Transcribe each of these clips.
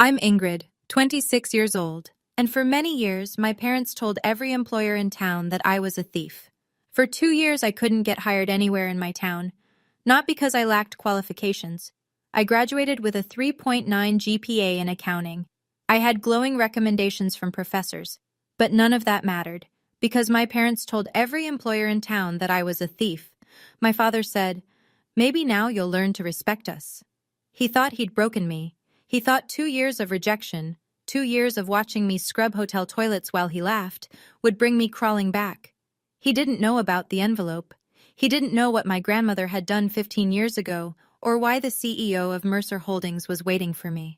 I'm Ingrid, 26 years old, and for many years my parents told every employer in town that I was a thief. For 2 years I couldn't get hired anywhere in my town, not because I lacked qualifications. I graduated with a 3.9 GPA in accounting. I had glowing recommendations from professors, but none of that mattered, because my parents told every employer in town that I was a thief. My father said, "Maybe now you'll learn to respect us." He thought he'd broken me. He thought 2 years of rejection, 2 years of watching me scrub hotel toilets while he laughed, would bring me crawling back. He didn't know about the envelope. He didn't know what my grandmother had done 15 years ago, or why the CEO of Mercer Holdings was waiting for me.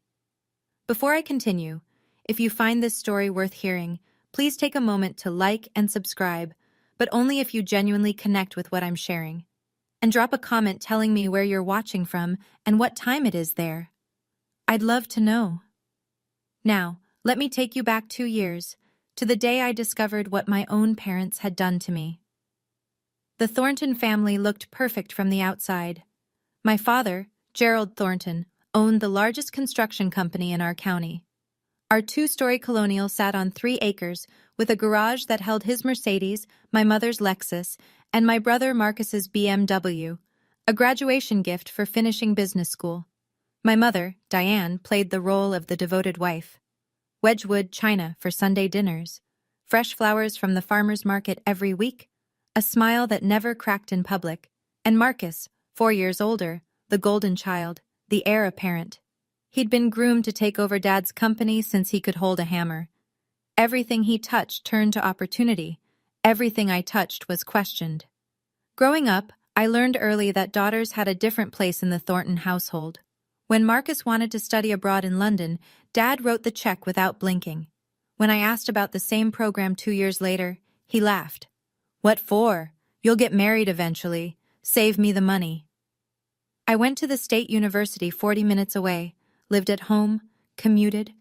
Before I continue, if you find this story worth hearing, please take a moment to like and subscribe, but only if you genuinely connect with what I'm sharing. And drop a comment telling me where you're watching from and what time it is there. I'd love to know. Now, let me take you back 2 years, to the day I discovered what my own parents had done to me. The Thornton family looked perfect from the outside. My father, Gerald Thornton, owned the largest construction company in our county. Our 2-story colonial sat on 3 acres, with a garage that held his Mercedes, my mother's Lexus, and my brother Marcus's BMW, a graduation gift for finishing business school. My mother, Diane, played the role of the devoted wife. Wedgwood china for Sunday dinners, fresh flowers from the farmer's market every week, a smile that never cracked in public, and Marcus, 4 years older, the golden child, the heir apparent. He'd been groomed to take over Dad's company since he could hold a hammer. Everything he touched turned to opportunity. Everything I touched was questioned. Growing up, I learned early that daughters had a different place in the Thornton household. When Marcus wanted to study abroad in London, Dad wrote the check without blinking. When I asked about the same program 2 years later, he laughed. "What for? You'll get married eventually. Save me the money." I went to the state university 40 minutes away, lived at home, commuted.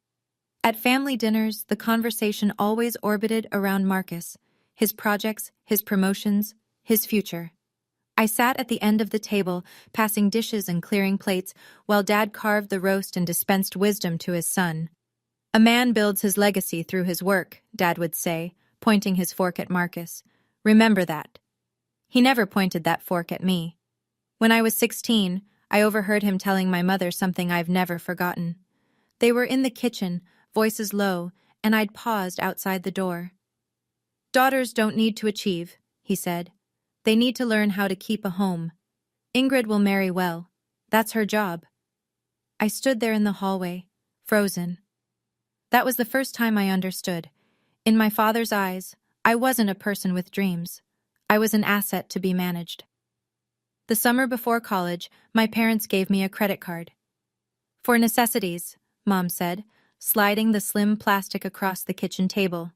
At family dinners, the conversation always orbited around Marcus, his projects, his promotions, his future. I sat at the end of the table, passing dishes and clearing plates, while Dad carved the roast and dispensed wisdom to his son. "A man builds his legacy through his work," Dad would say, pointing his fork at Marcus. "Remember that." He never pointed that fork at me. When I was 16, I overheard him telling my mother something I've never forgotten. They were in the kitchen, voices low, and I'd paused outside the door. "Daughters don't need to achieve," he said. "They need to learn how to keep a home. Ingrid will marry well. That's her job." I stood there in the hallway, frozen. That was the first time I understood. In my father's eyes, I wasn't a person with dreams. I was an asset to be managed. The summer before college, my parents gave me a credit card. "For necessities," Mom said, sliding the slim plastic across the kitchen table.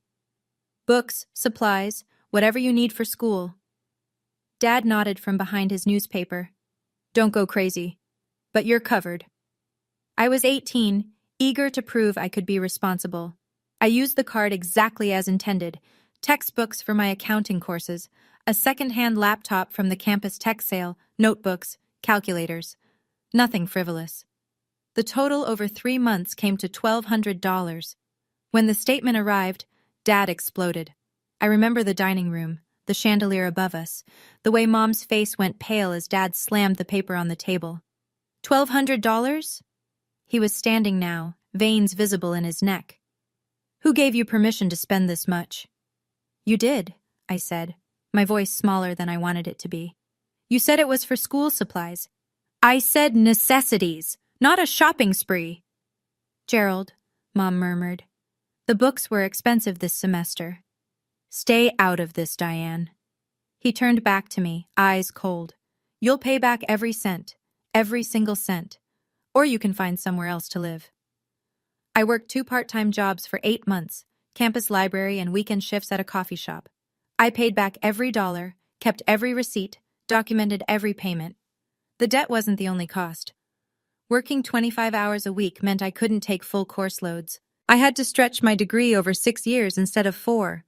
"Books, supplies, whatever you need for school." Dad nodded from behind his newspaper. "Don't go crazy. But you're covered." I was 18, eager to prove I could be responsible. I used the card exactly as intended: textbooks for my accounting courses, a second-hand laptop from the campus tech sale, notebooks, calculators. Nothing frivolous. The total over 3 months came to $1,200. When the statement arrived, Dad exploded. I remember the dining room, the chandelier above us, the way Mom's face went pale as Dad slammed the paper on the table. $1,200? He was standing now, veins visible in his neck. "Who gave you permission to spend this much?" "You did," I said, my voice smaller than I wanted it to be. "You said it was for school supplies." "I said necessities, not a shopping spree." "Gerald," Mom murmured. "The books were expensive this semester." "Stay out of this, Diane." He turned back to me, eyes cold. "You'll pay back every cent, every single cent, or you can find somewhere else to live." I worked 2 part-time jobs for 8 months, campus library and weekend shifts at a coffee shop. I paid back every dollar, kept every receipt, documented every payment. The debt wasn't the only cost. Working 25 hours a week meant I couldn't take full course loads. I had to stretch my degree over 6 years instead of 4.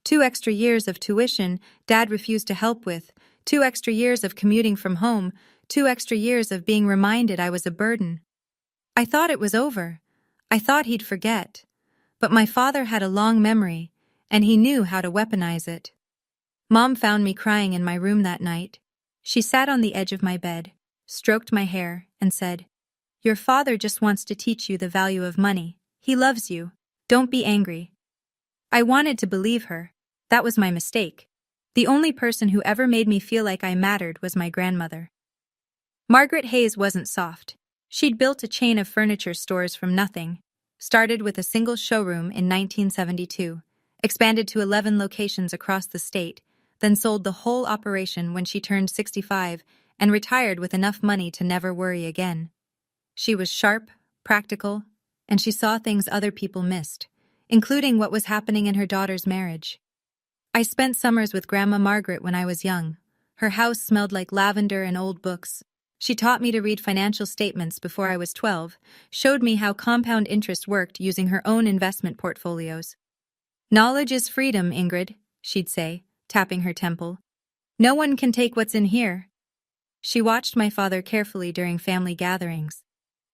2 extra years of tuition Dad refused to help with, 2 extra years of commuting from home, 2 extra years of being reminded I was a burden. I thought it was over. I thought he'd forget, but my father had a long memory, and he knew how to weaponize it. Mom found me crying in my room that night. She sat on the edge of my bed, stroked my hair, and said, "Your father just wants to teach you the value of money. He loves you. Don't be angry." I wanted to believe her. That was my mistake. The only person who ever made me feel like I mattered was my grandmother. Margaret Hayes wasn't soft. She'd built a chain of furniture stores from nothing, started with a single showroom in 1972, expanded to 11 locations across the state, then sold the whole operation when she turned 65 and retired with enough money to never worry again. She was sharp, practical, and she saw things other people missed, including what was happening in her daughter's marriage. I spent summers with Grandma Margaret when I was young. Her house smelled like lavender and old books. She taught me to read financial statements before I was 12, showed me how compound interest worked using her own investment portfolios. "Knowledge is freedom, Ingrid," she'd say, tapping her temple. "No one can take what's in here." She watched my father carefully during family gatherings.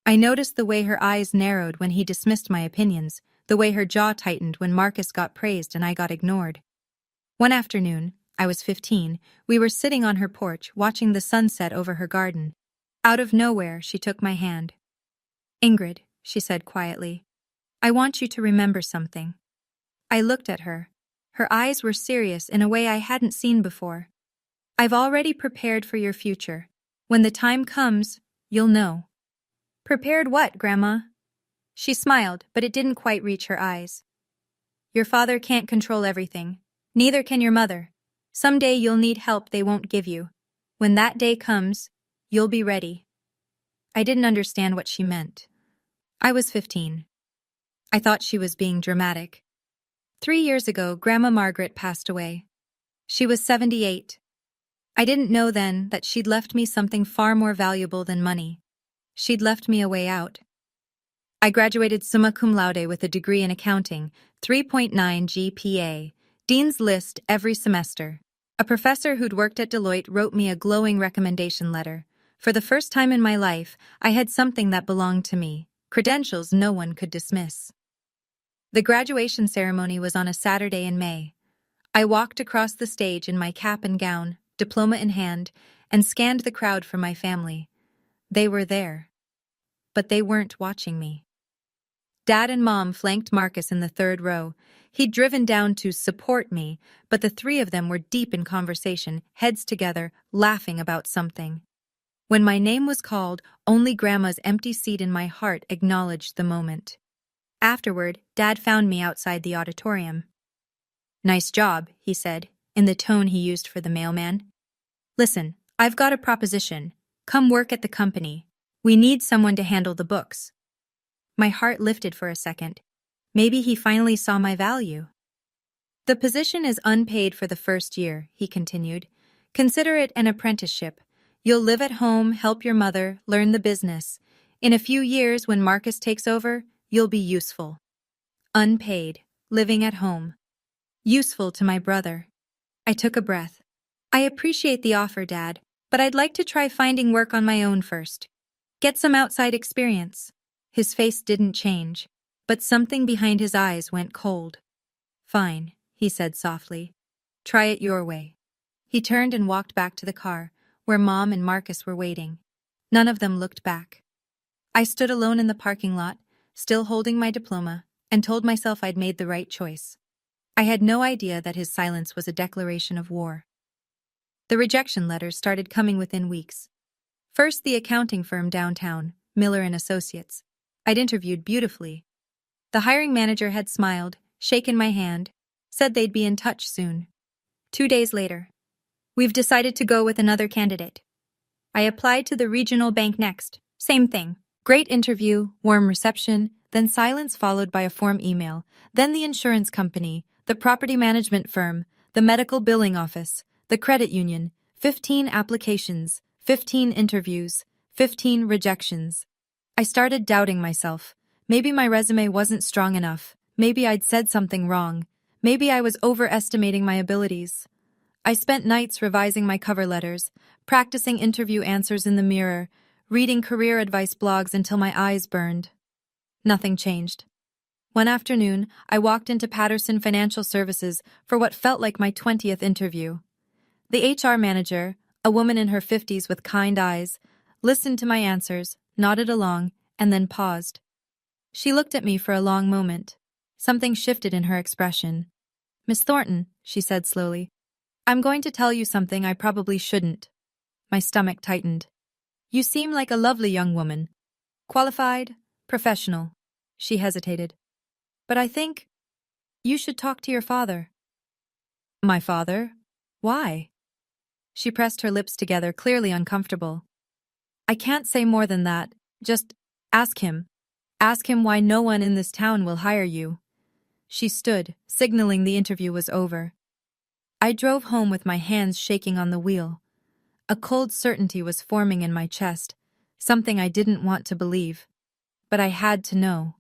I noticed the way her eyes narrowed when he dismissed my opinions, the way her jaw tightened when Marcus got praised and I got ignored. One afternoon, I was 15, we were sitting on her porch watching the sunset over her garden. Out of nowhere, she took my hand. "Ingrid," she said quietly, "I want you to remember something." I looked at her. Her eyes were serious in a way I hadn't seen before. "I've already prepared for your future. When the time comes, you'll know." "Prepared what, Grandma?" She smiled, but it didn't quite reach her eyes. "Your father can't control everything. Neither can your mother. Someday you'll need help they won't give you. When that day comes, you'll be ready." I didn't understand what she meant. I was 15. I thought she was being dramatic. 3 years ago, Grandma Margaret passed away. She was 78. I didn't know then that she'd left me something far more valuable than money. She'd left me a way out. I graduated summa cum laude with a degree in accounting, 3.9 GPA, Dean's List every semester. A professor who'd worked at Deloitte wrote me a glowing recommendation letter. For the first time in my life, I had something that belonged to me, credentials no one could dismiss. The graduation ceremony was on a Saturday in May. I walked across the stage in my cap and gown, diploma in hand, and scanned the crowd for my family. They were there. But they weren't watching me. Dad and Mom flanked Marcus in the third row. He'd driven down to support me, but the three of them were deep in conversation, heads together, laughing about something. When my name was called, only Grandma's empty seat in my heart acknowledged the moment. Afterward, Dad found me outside the auditorium. "Nice job," he said, in the tone he used for the mailman. "Listen, I've got a proposition. Come work at the company. We need someone to handle the books." My heart lifted for a second. Maybe he finally saw my value. "The position is unpaid for the first year," he continued. "Consider it an apprenticeship. You'll live at home, help your mother, learn the business. In a few years, when Marcus takes over, you'll be useful." Unpaid, living at home. Useful to my brother. I took a breath. "I appreciate the offer, Dad, but I'd like to try finding work on my own first. Get some outside experience." His face didn't change, but something behind his eyes went cold. "Fine," he said softly. "Try it your way." He turned and walked back to the car, where Mom and Marcus were waiting. None of them looked back. I stood alone in the parking lot, still holding my diploma, and told myself I'd made the right choice. I had no idea that his silence was a declaration of war. The rejection letters started coming within weeks. First, the accounting firm downtown, Miller & Associates. I'd interviewed beautifully. The hiring manager had smiled, shaken my hand, said they'd be in touch soon. 2 days later, "We've decided to go with another candidate." I applied to the regional bank next. Same thing. Great interview, warm reception, then silence followed by a form email, then the insurance company, the property management firm, the medical billing office, the credit union, 15 applications, 15 interviews, 15 rejections. I started doubting myself. Maybe my resume wasn't strong enough. Maybe I'd said something wrong. Maybe I was overestimating my abilities. I spent nights revising my cover letters, practicing interview answers in the mirror, reading career advice blogs until my eyes burned. Nothing changed. One afternoon, I walked into Patterson Financial Services for what felt like my 20th interview. The HR manager, a woman in her 50s with kind eyes, listened to my answers, nodded along, and then paused. She looked at me for a long moment. Something shifted in her expression. "Miss Thornton," she said slowly, "I'm going to tell you something I probably shouldn't." My stomach tightened. "You seem like a lovely young woman. Qualified, professional." She hesitated. "But I think you should talk to your father." "My father? Why?" She pressed her lips together, clearly uncomfortable. "I can't say more than that. Just ask him. Ask him why no one in this town will hire you." She stood, signaling the interview was over. I drove home with my hands shaking on the wheel. A cold certainty was forming in my chest, something I didn't want to believe. But I had to know.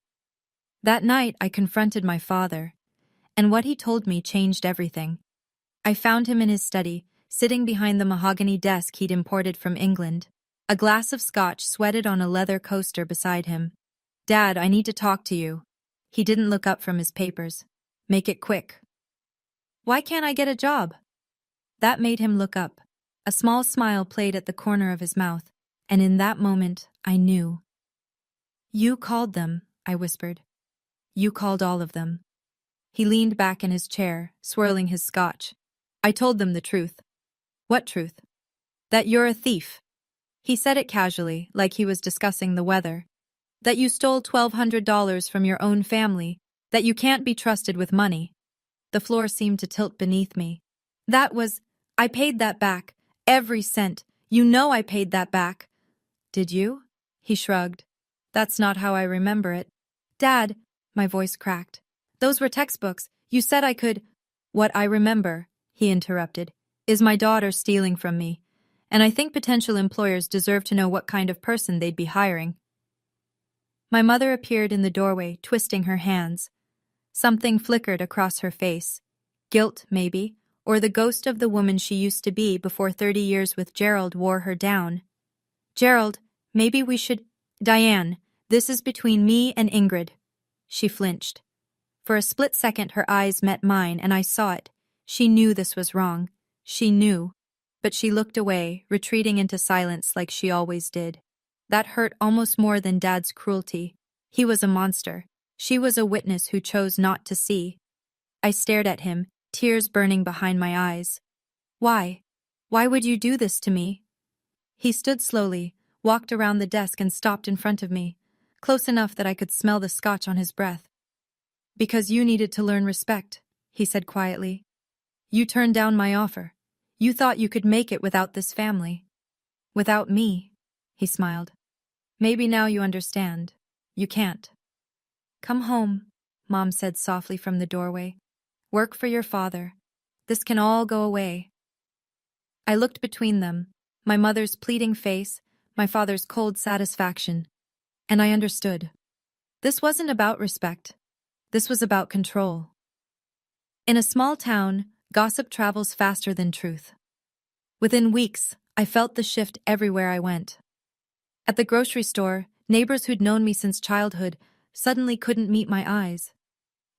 That night, I confronted my father, and what he told me changed everything. I found him in his study, sitting behind the mahogany desk he'd imported from England. A glass of scotch sweated on a leather coaster beside him. "Dad, I need to talk to you." He didn't look up from his papers. "Make it quick." "Why can't I get a job?" That made him look up. A small smile played at the corner of his mouth, and in that moment, I knew. "You called them," I whispered. "You called all of them." He leaned back in his chair, swirling his scotch. "I told them the truth." "What truth?" "That you're a thief." He said it casually, like he was discussing the weather. "That you stole $1,200 from your own family. That you can't be trusted with money." The floor seemed to tilt beneath me. I paid that back. Every cent. You know I paid that back." "Did you?" He shrugged. "That's not how I remember it." "Dad," my voice cracked. "Those were textbooks. You said I could—" "What I remember," he interrupted, "is my daughter stealing from me. And I think potential employers deserve to know what kind of person they'd be hiring." My mother appeared in the doorway, twisting her hands. Something flickered across her face. Guilt, maybe, or the ghost of the woman she used to be before 30 years with Gerald wore her down. "Gerald, maybe we should—" "Diane, this is between me and Ingrid." She flinched. For a split second her eyes met mine and I saw it. She knew this was wrong. She knew. But she looked away, retreating into silence like she always did. That hurt almost more than Dad's cruelty. He was a monster. She was a witness who chose not to see. I stared at him, tears burning behind my eyes. "Why? Why would you do this to me?" He stood slowly, walked around the desk and stopped in front of me, close enough that I could smell the scotch on his breath. "Because you needed to learn respect," he said quietly. "You turned down my offer. You thought you could make it without this family." "Without me," he smiled. "Maybe now you understand. You can't." "Come home," Mom said softly from the doorway. "Work for your father. This can all go away." I looked between them, my mother's pleading face, my father's cold satisfaction, and I understood. This wasn't about respect. This was about control. In a small town, gossip travels faster than truth. Within weeks, I felt the shift everywhere I went. At the grocery store, neighbors who'd known me since childhood suddenly couldn't meet my eyes.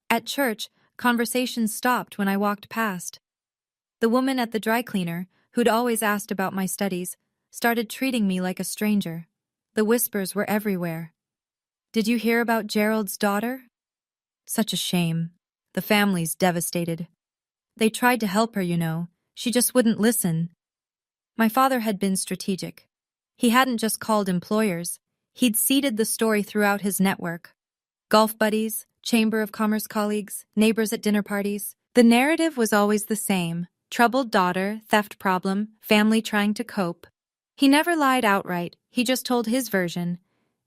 At church, conversations stopped when I walked past. The woman at the dry cleaner, who'd always asked about my studies, started treating me like a stranger. The whispers were everywhere. "Did you hear about Gerald's daughter?" Such a shame. The family's devastated. They tried to help her, you know. She just wouldn't listen. My father had been strategic. He hadn't just called employers. He'd seeded the story throughout his network. Golf buddies, Chamber of Commerce colleagues, neighbors at dinner parties. The narrative was always the same. Troubled daughter, theft problem, family trying to cope. He never lied outright, he just told his version.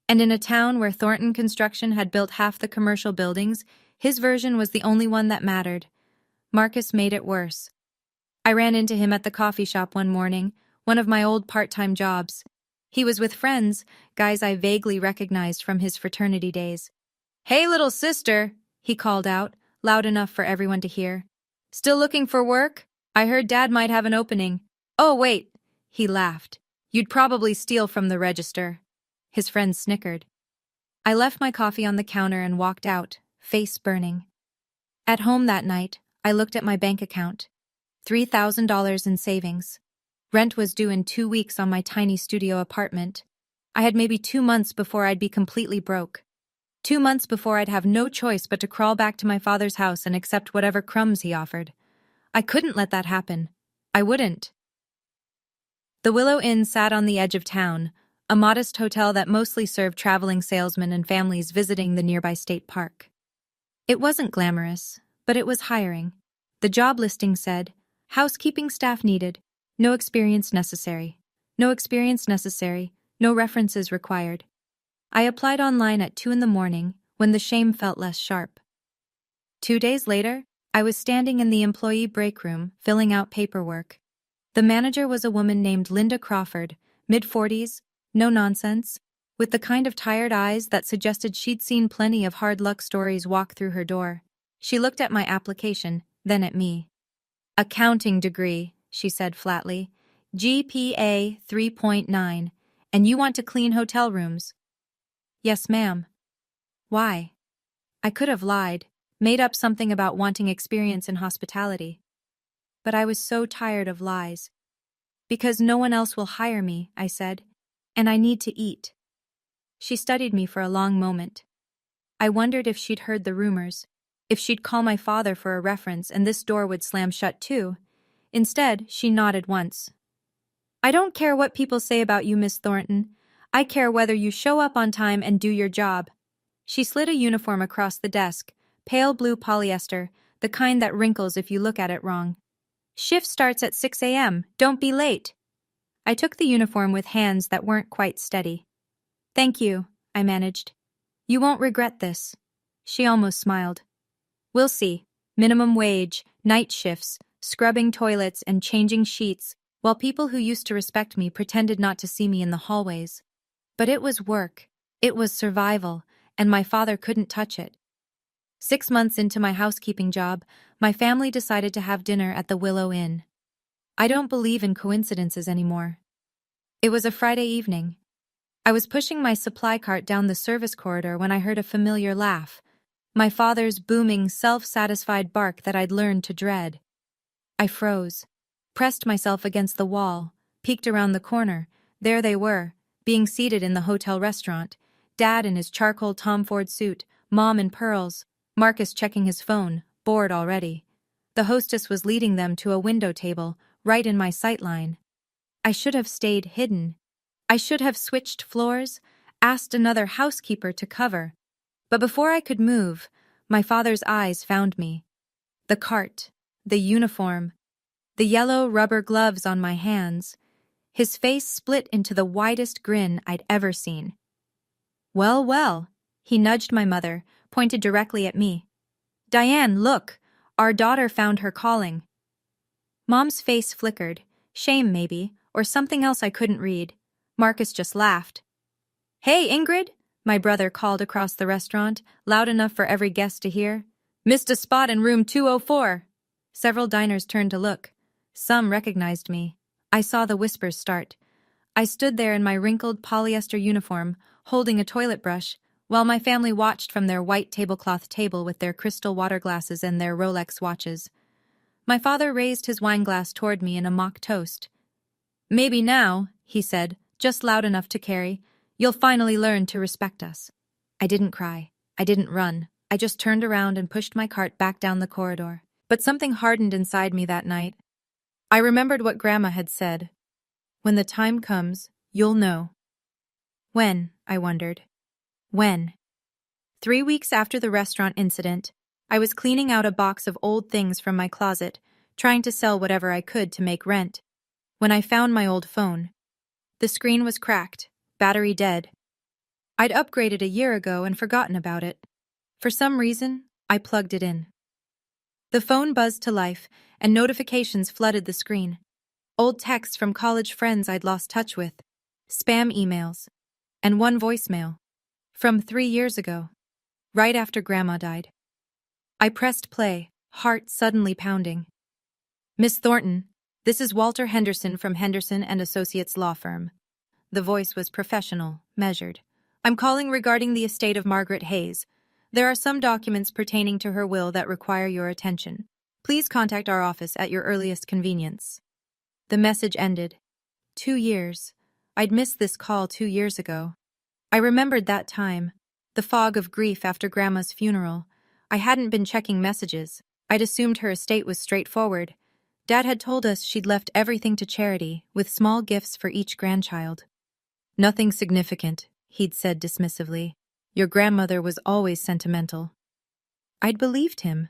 And in a town where Thornton Construction had built half the commercial buildings, his version was the only one that mattered. Marcus made it worse. I ran into him at the coffee shop one morning, one of my old part-time jobs. He was with friends, guys I vaguely recognized from his fraternity days. "Hey, little sister," he called out, loud enough for everyone to hear. "Still looking for work? I heard Dad might have an opening." "Oh, wait," he laughed. "You'd probably steal from the register." His friends snickered. I left my coffee on the counter and walked out, face burning. At home that night, I looked at my bank account. $3,000 in savings. Rent was due in 2 weeks on my tiny studio apartment. I had maybe 2 months before I'd be completely broke. 2 months before I'd have no choice but to crawl back to my father's house and accept whatever crumbs he offered. I couldn't let that happen. I wouldn't. The Willow Inn sat on the edge of town, a modest hotel that mostly served traveling salesmen and families visiting the nearby state park. It wasn't glamorous, but it was hiring. The job listing said, housekeeping staff needed, no experience necessary. No experience necessary, no references required. I applied online at 2 a.m. when the shame felt less sharp. 2 days later, I was standing in the employee break room, filling out paperwork. The manager was a woman named Linda Crawford, mid-40s, no nonsense, with the kind of tired eyes that suggested she'd seen plenty of hard luck stories walk through her door. She looked at my application, then at me. Accounting degree, she said flatly. GPA 3.9, and you want to clean hotel rooms? Yes, ma'am. Why? I could have lied, made up something about wanting experience in hospitality. But I was so tired of lies. Because no one else will hire me, I said, and I need to eat. She studied me for a long moment. I wondered if she'd heard the rumors, if she'd call my father for a reference and this door would slam shut too. Instead, she nodded once. I don't care what people say about you, Miss Thornton. I care whether you show up on time and do your job. She slid a uniform across the desk, pale blue polyester, the kind that wrinkles if you look at it wrong. Shift starts at 6 a.m. Don't be late. I took the uniform with hands that weren't quite steady. Thank you, I managed. You won't regret this. She almost smiled. We'll see. Minimum wage, night shifts, scrubbing toilets and changing sheets, while people who used to respect me pretended not to see me in the hallways. But it was work. It was survival, and my father couldn't touch it. 6 months into my housekeeping job, my family decided to have dinner at the Willow Inn. I don't believe in coincidences anymore. It was a Friday evening. I was pushing my supply cart down the service corridor when I heard a familiar laugh, my father's booming, self-satisfied bark that I'd learned to dread. I froze, pressed myself against the wall, peeked around the corner. There they were, being seated in the hotel restaurant, Dad in his charcoal Tom Ford suit, Mom in pearls, Marcus checking his phone, bored already. The hostess was leading them to a window table, right in my sightline. I should have stayed hidden. I should have switched floors, asked another housekeeper to cover. But before I could move, my father's eyes found me. The cart, the uniform, the yellow rubber gloves on my hands. His face split into the widest grin I'd ever seen. Well, well, he nudged my mother, pointed directly at me. Diane, look, our daughter found her calling. Mom's face flickered, shame maybe, or something else I couldn't read. Marcus just laughed. Hey, Ingrid, my brother called across the restaurant, loud enough for every guest to hear. Missed a spot in room 204. Several diners turned to look. Some recognized me. I saw the whispers start. I stood there in my wrinkled polyester uniform, holding a toilet brush, while my family watched from their white tablecloth table with their crystal water glasses and their Rolex watches. My father raised his wineglass toward me in a mock toast. Maybe now, he said, just loud enough to carry, you'll finally learn to respect us. I didn't cry. I didn't run. I just turned around and pushed my cart back down the corridor. But something hardened inside me that night. I remembered what Grandma had said. When the time comes, you'll know. When, I wondered. When? 3 weeks after the restaurant incident, I was cleaning out a box of old things from my closet, trying to sell whatever I could to make rent, when I found my old phone. The screen was cracked, battery dead. I'd upgraded a year ago and forgotten about it. For some reason, I plugged it in. The phone buzzed to life, and notifications flooded the screen. Old texts from college friends I'd lost touch with, spam emails, and one voicemail. From 3 years ago, right after Grandma died. I pressed play, heart suddenly pounding. Miss Thornton, this is Walter Henderson from Henderson and Associates Law Firm. The voice was professional, measured. I'm calling regarding the estate of Margaret Hayes. There are some documents pertaining to her will that require your attention. Please contact our office at your earliest convenience. The message ended. 2 years. I'd missed this call 2 years ago. I remembered that time. The fog of grief after Grandma's funeral. I hadn't been checking messages. I'd assumed her estate was straightforward. Dad had told us she'd left everything to charity, with small gifts for each grandchild. Nothing significant, he'd said dismissively. Your grandmother was always sentimental. I'd believed him.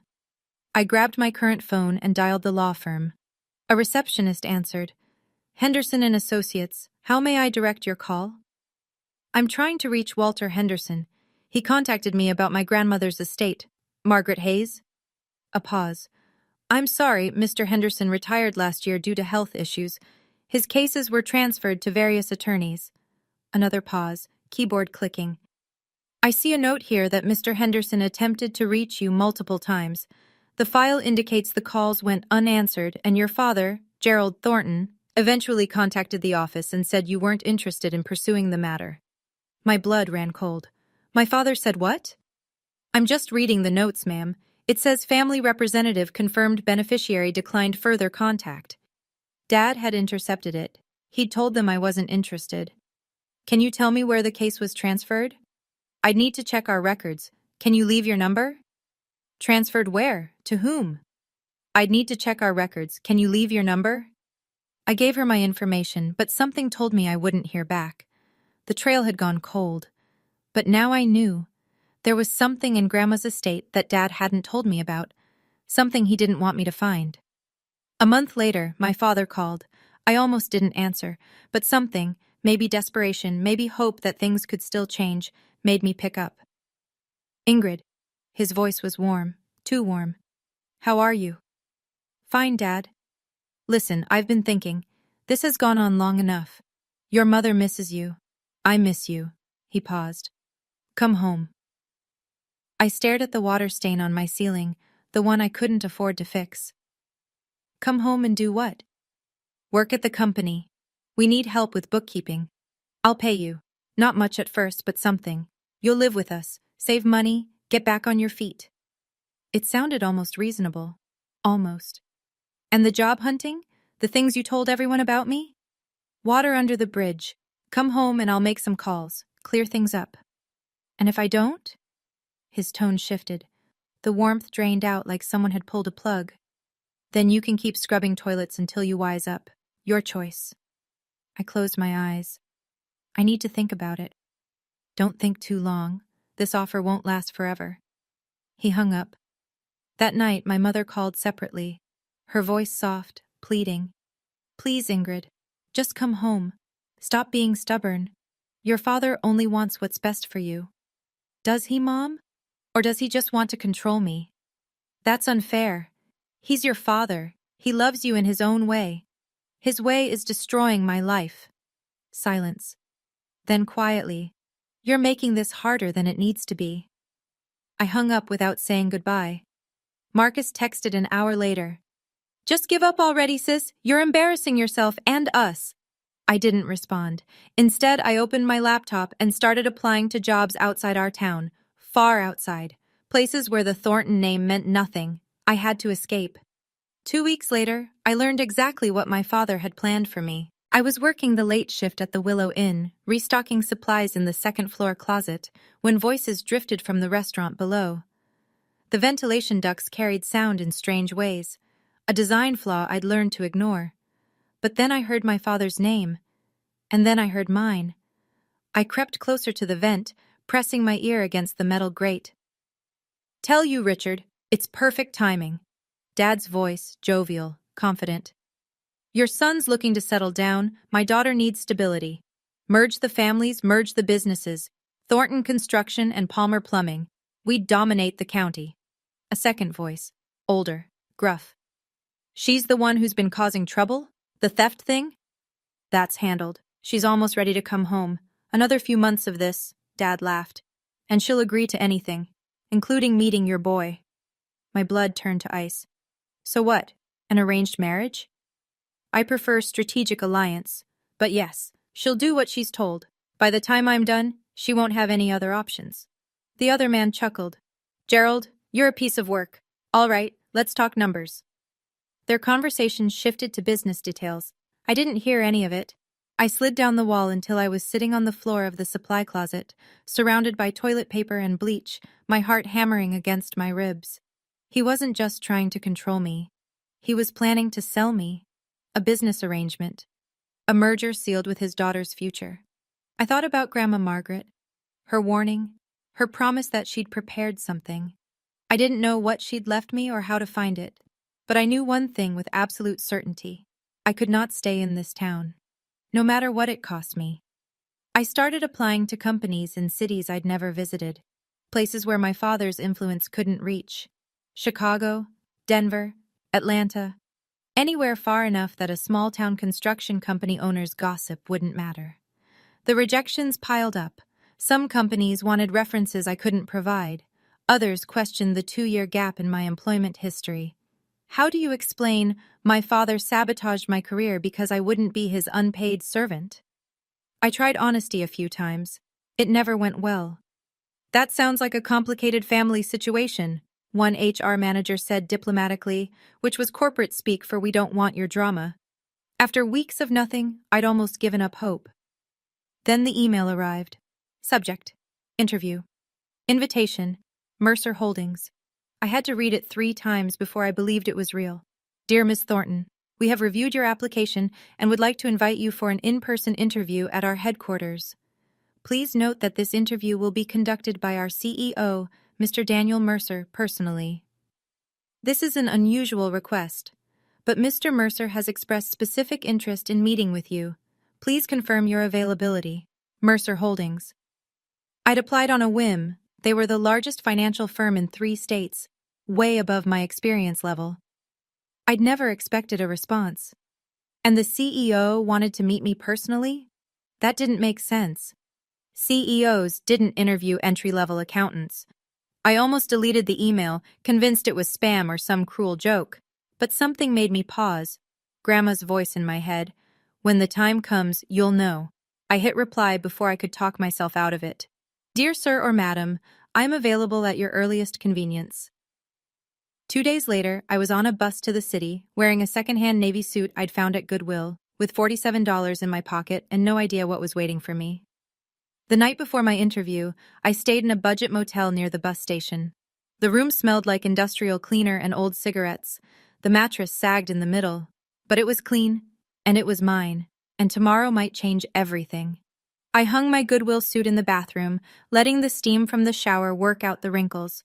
I grabbed my current phone and dialed the law firm. A receptionist answered. Henderson and Associates, how may I direct your call? I'm trying to reach Walter Henderson. He contacted me about my grandmother's estate. Margaret Hayes? A pause. I'm sorry, Mr. Henderson retired last year due to health issues. His cases were transferred to various attorneys. Another pause, keyboard clicking. I see a note here that Mr. Henderson attempted to reach you multiple times. The file indicates the calls went unanswered and your father, Gerald Thornton, eventually contacted the office and said you weren't interested in pursuing the matter. My blood ran cold. My father said what? I'm just reading the notes, ma'am. It says family representative confirmed beneficiary declined further contact. Dad had intercepted it. He'd told them I wasn't interested. Can you tell me where the case was transferred? I'd need to check our records. Can you leave your number? Transferred where? To whom? I'd need to check our records. Can you leave your number? I gave her my information, but something told me I wouldn't hear back. The trail had gone cold. But now I knew. There was something in Grandma's estate that Dad hadn't told me about, something he didn't want me to find. A month later, my father called. I almost didn't answer, but something, maybe desperation, maybe hope that things could still change, made me pick up. Ingrid. His voice was warm, too warm. How are you? Fine, Dad. Listen, I've been thinking. This has gone on long enough. Your mother misses you. I miss you. He paused. Come home. I stared at the water stain on my ceiling, the one I couldn't afford to fix. Come home and do what? Work at the company. We need help with bookkeeping. I'll pay you. Not much at first, but something. You'll live with us, save money, get back on your feet. It sounded almost reasonable. Almost. And the job hunting? The things you told everyone about me? Water under the bridge. Come home and I'll make some calls, clear things up. And if I don't? His tone shifted. The warmth drained out like someone had pulled a plug. Then you can keep scrubbing toilets until you wise up. Your choice. I closed my eyes. I need to think about it. Don't think too long. This offer won't last forever. He hung up. That night, my mother called separately, her voice soft, pleading. Please, Ingrid, just come home. Stop being stubborn. Your father only wants what's best for you. Does he, Mom? Or does he just want to control me? That's unfair. He's your father. He loves you in his own way. His way is destroying my life. Silence. Then quietly, you're making this harder than it needs to be. I hung up without saying goodbye. Marcus texted an hour later. Just give up already, sis. You're embarrassing yourself and us. I didn't respond. Instead, I opened my laptop and started applying to jobs outside our town, far outside, places where the Thornton name meant nothing. I had to escape. 2 weeks later, I learned exactly what my father had planned for me. I was working the late shift at the Willow Inn, restocking supplies in the second-floor closet, when voices drifted from the restaurant below. The ventilation ducts carried sound in strange ways, a design flaw I'd learned to ignore. But then I heard my father's name, and then I heard mine. I crept closer to the vent, pressing my ear against the metal grate. Tell you, Richard, it's perfect timing. Dad's voice, jovial, confident. Your son's looking to settle down, my daughter needs stability. Merge the families, merge the businesses. Thornton Construction and Palmer Plumbing. We dominate the county. A second voice, older, gruff. She's the one who's been causing trouble? The theft thing? That's handled. She's almost ready to come home. Another few months of this, Dad laughed. And she'll agree to anything, including meeting your boy. My blood turned to ice. So what, an arranged marriage? I prefer strategic alliance. But yes, she'll do what she's told. By the time I'm done, She won't have any other options. The other man chuckled. Gerald, you're a piece of work. All right, let's talk numbers. Their conversation shifted to business details. I didn't hear any of it. I slid down the wall until I was sitting on the floor of the supply closet, surrounded by toilet paper and bleach, my heart hammering against my ribs. He wasn't just trying to control me. He was planning to sell me. A business arrangement. A merger sealed with his daughter's future. I thought about Grandma Margaret. Her warning. Her promise that she'd prepared something. I didn't know what she'd left me or how to find it. But I knew one thing with absolute certainty. I could not stay in this town. No matter what it cost me. I started applying to companies in cities I'd never visited. Places where my father's influence couldn't reach. Chicago, Denver, Atlanta. Anywhere far enough that a small-town construction company owner's gossip wouldn't matter. The rejections piled up. Some companies wanted references I couldn't provide. Others questioned the 2-year gap in my employment history. How do you explain my father sabotaged my career because I wouldn't be his unpaid servant? I tried honesty a few times. It never went well. That sounds like a complicated family situation, one HR manager said diplomatically, which was corporate speak for we don't want your drama. After weeks of nothing, I'd almost given up hope. Then the email arrived. Subject: Interview. Invitation: Mercer Holdings. I had to read it 3 times before I believed it was real. Dear Ms. Thornton, we have reviewed your application and would like to invite you for an in-person interview at our headquarters. Please note that this interview will be conducted by our CEO, Mr. Daniel Mercer, personally. This is an unusual request, but Mr. Mercer has expressed specific interest in meeting with you. Please confirm your availability. Mercer Holdings. I'd applied on a whim. They were the largest financial firm in 3 states, way above my experience level. I'd never expected a response. And the CEO wanted to meet me personally? That didn't make sense. CEOs didn't interview entry-level accountants. I almost deleted the email, convinced it was spam or some cruel joke. But something made me pause. Grandma's voice in my head. When the time comes, you'll know. I hit reply before I could talk myself out of it. Dear Sir or Madam, I'm available at your earliest convenience. 2 days later, I was on a bus to the city, wearing a second-hand navy suit I'd found at Goodwill, with $47 in my pocket and no idea what was waiting for me. The night before my interview, I stayed in a budget motel near the bus station. The room smelled like industrial cleaner and old cigarettes. The mattress sagged in the middle. But it was clean, and it was mine, and tomorrow might change everything. I hung my Goodwill suit in the bathroom, letting the steam from the shower work out the wrinkles.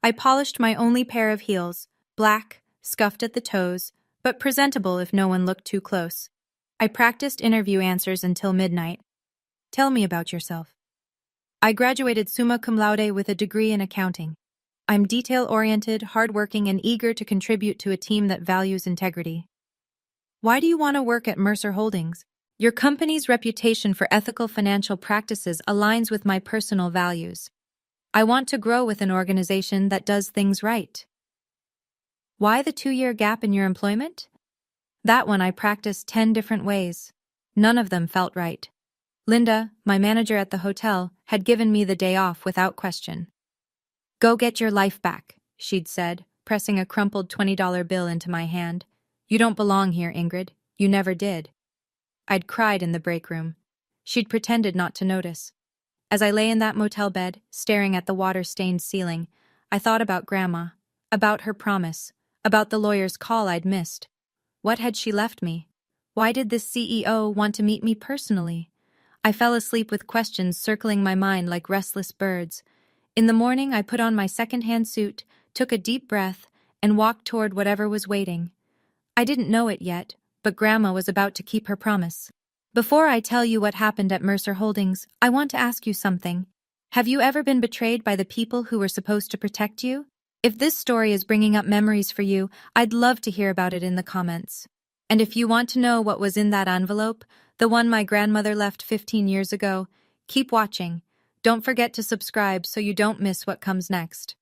I polished my only pair of heels, black, scuffed at the toes, but presentable if no one looked too close. I practiced interview answers until midnight. Tell me about yourself. I graduated summa cum laude with a degree in accounting. I'm detail-oriented, hardworking, and eager to contribute to a team that values integrity. Why do you want to work at Mercer Holdings? Your company's reputation for ethical financial practices aligns with my personal values. I want to grow with an organization that does things right. Why the 2-year gap in your employment? That one I practiced 10 different ways. None of them felt right. Linda, my manager at the hotel, had given me the day off without question. Go get your life back, she'd said, pressing a crumpled $20 bill into my hand. You don't belong here, Ingrid. You never did. I'd cried in the break room. She'd pretended not to notice. As I lay in that motel bed, staring at the water-stained ceiling, I thought about Grandma, about her promise, about the lawyer's call I'd missed. What had she left me? Why did this CEO want to meet me personally? I fell asleep with questions circling my mind like restless birds. In the morning, I put on my second-hand suit, took a deep breath, and walked toward whatever was waiting. I didn't know it yet, but Grandma was about to keep her promise. Before I tell you what happened at Mercer Holdings, I want to ask you something. Have you ever been betrayed by the people who were supposed to protect you? If this story is bringing up memories for you, I'd love to hear about it in the comments. And if you want to know what was in that envelope, the one my grandmother left 15 years ago, keep watching. Don't forget to subscribe so you don't miss what comes next.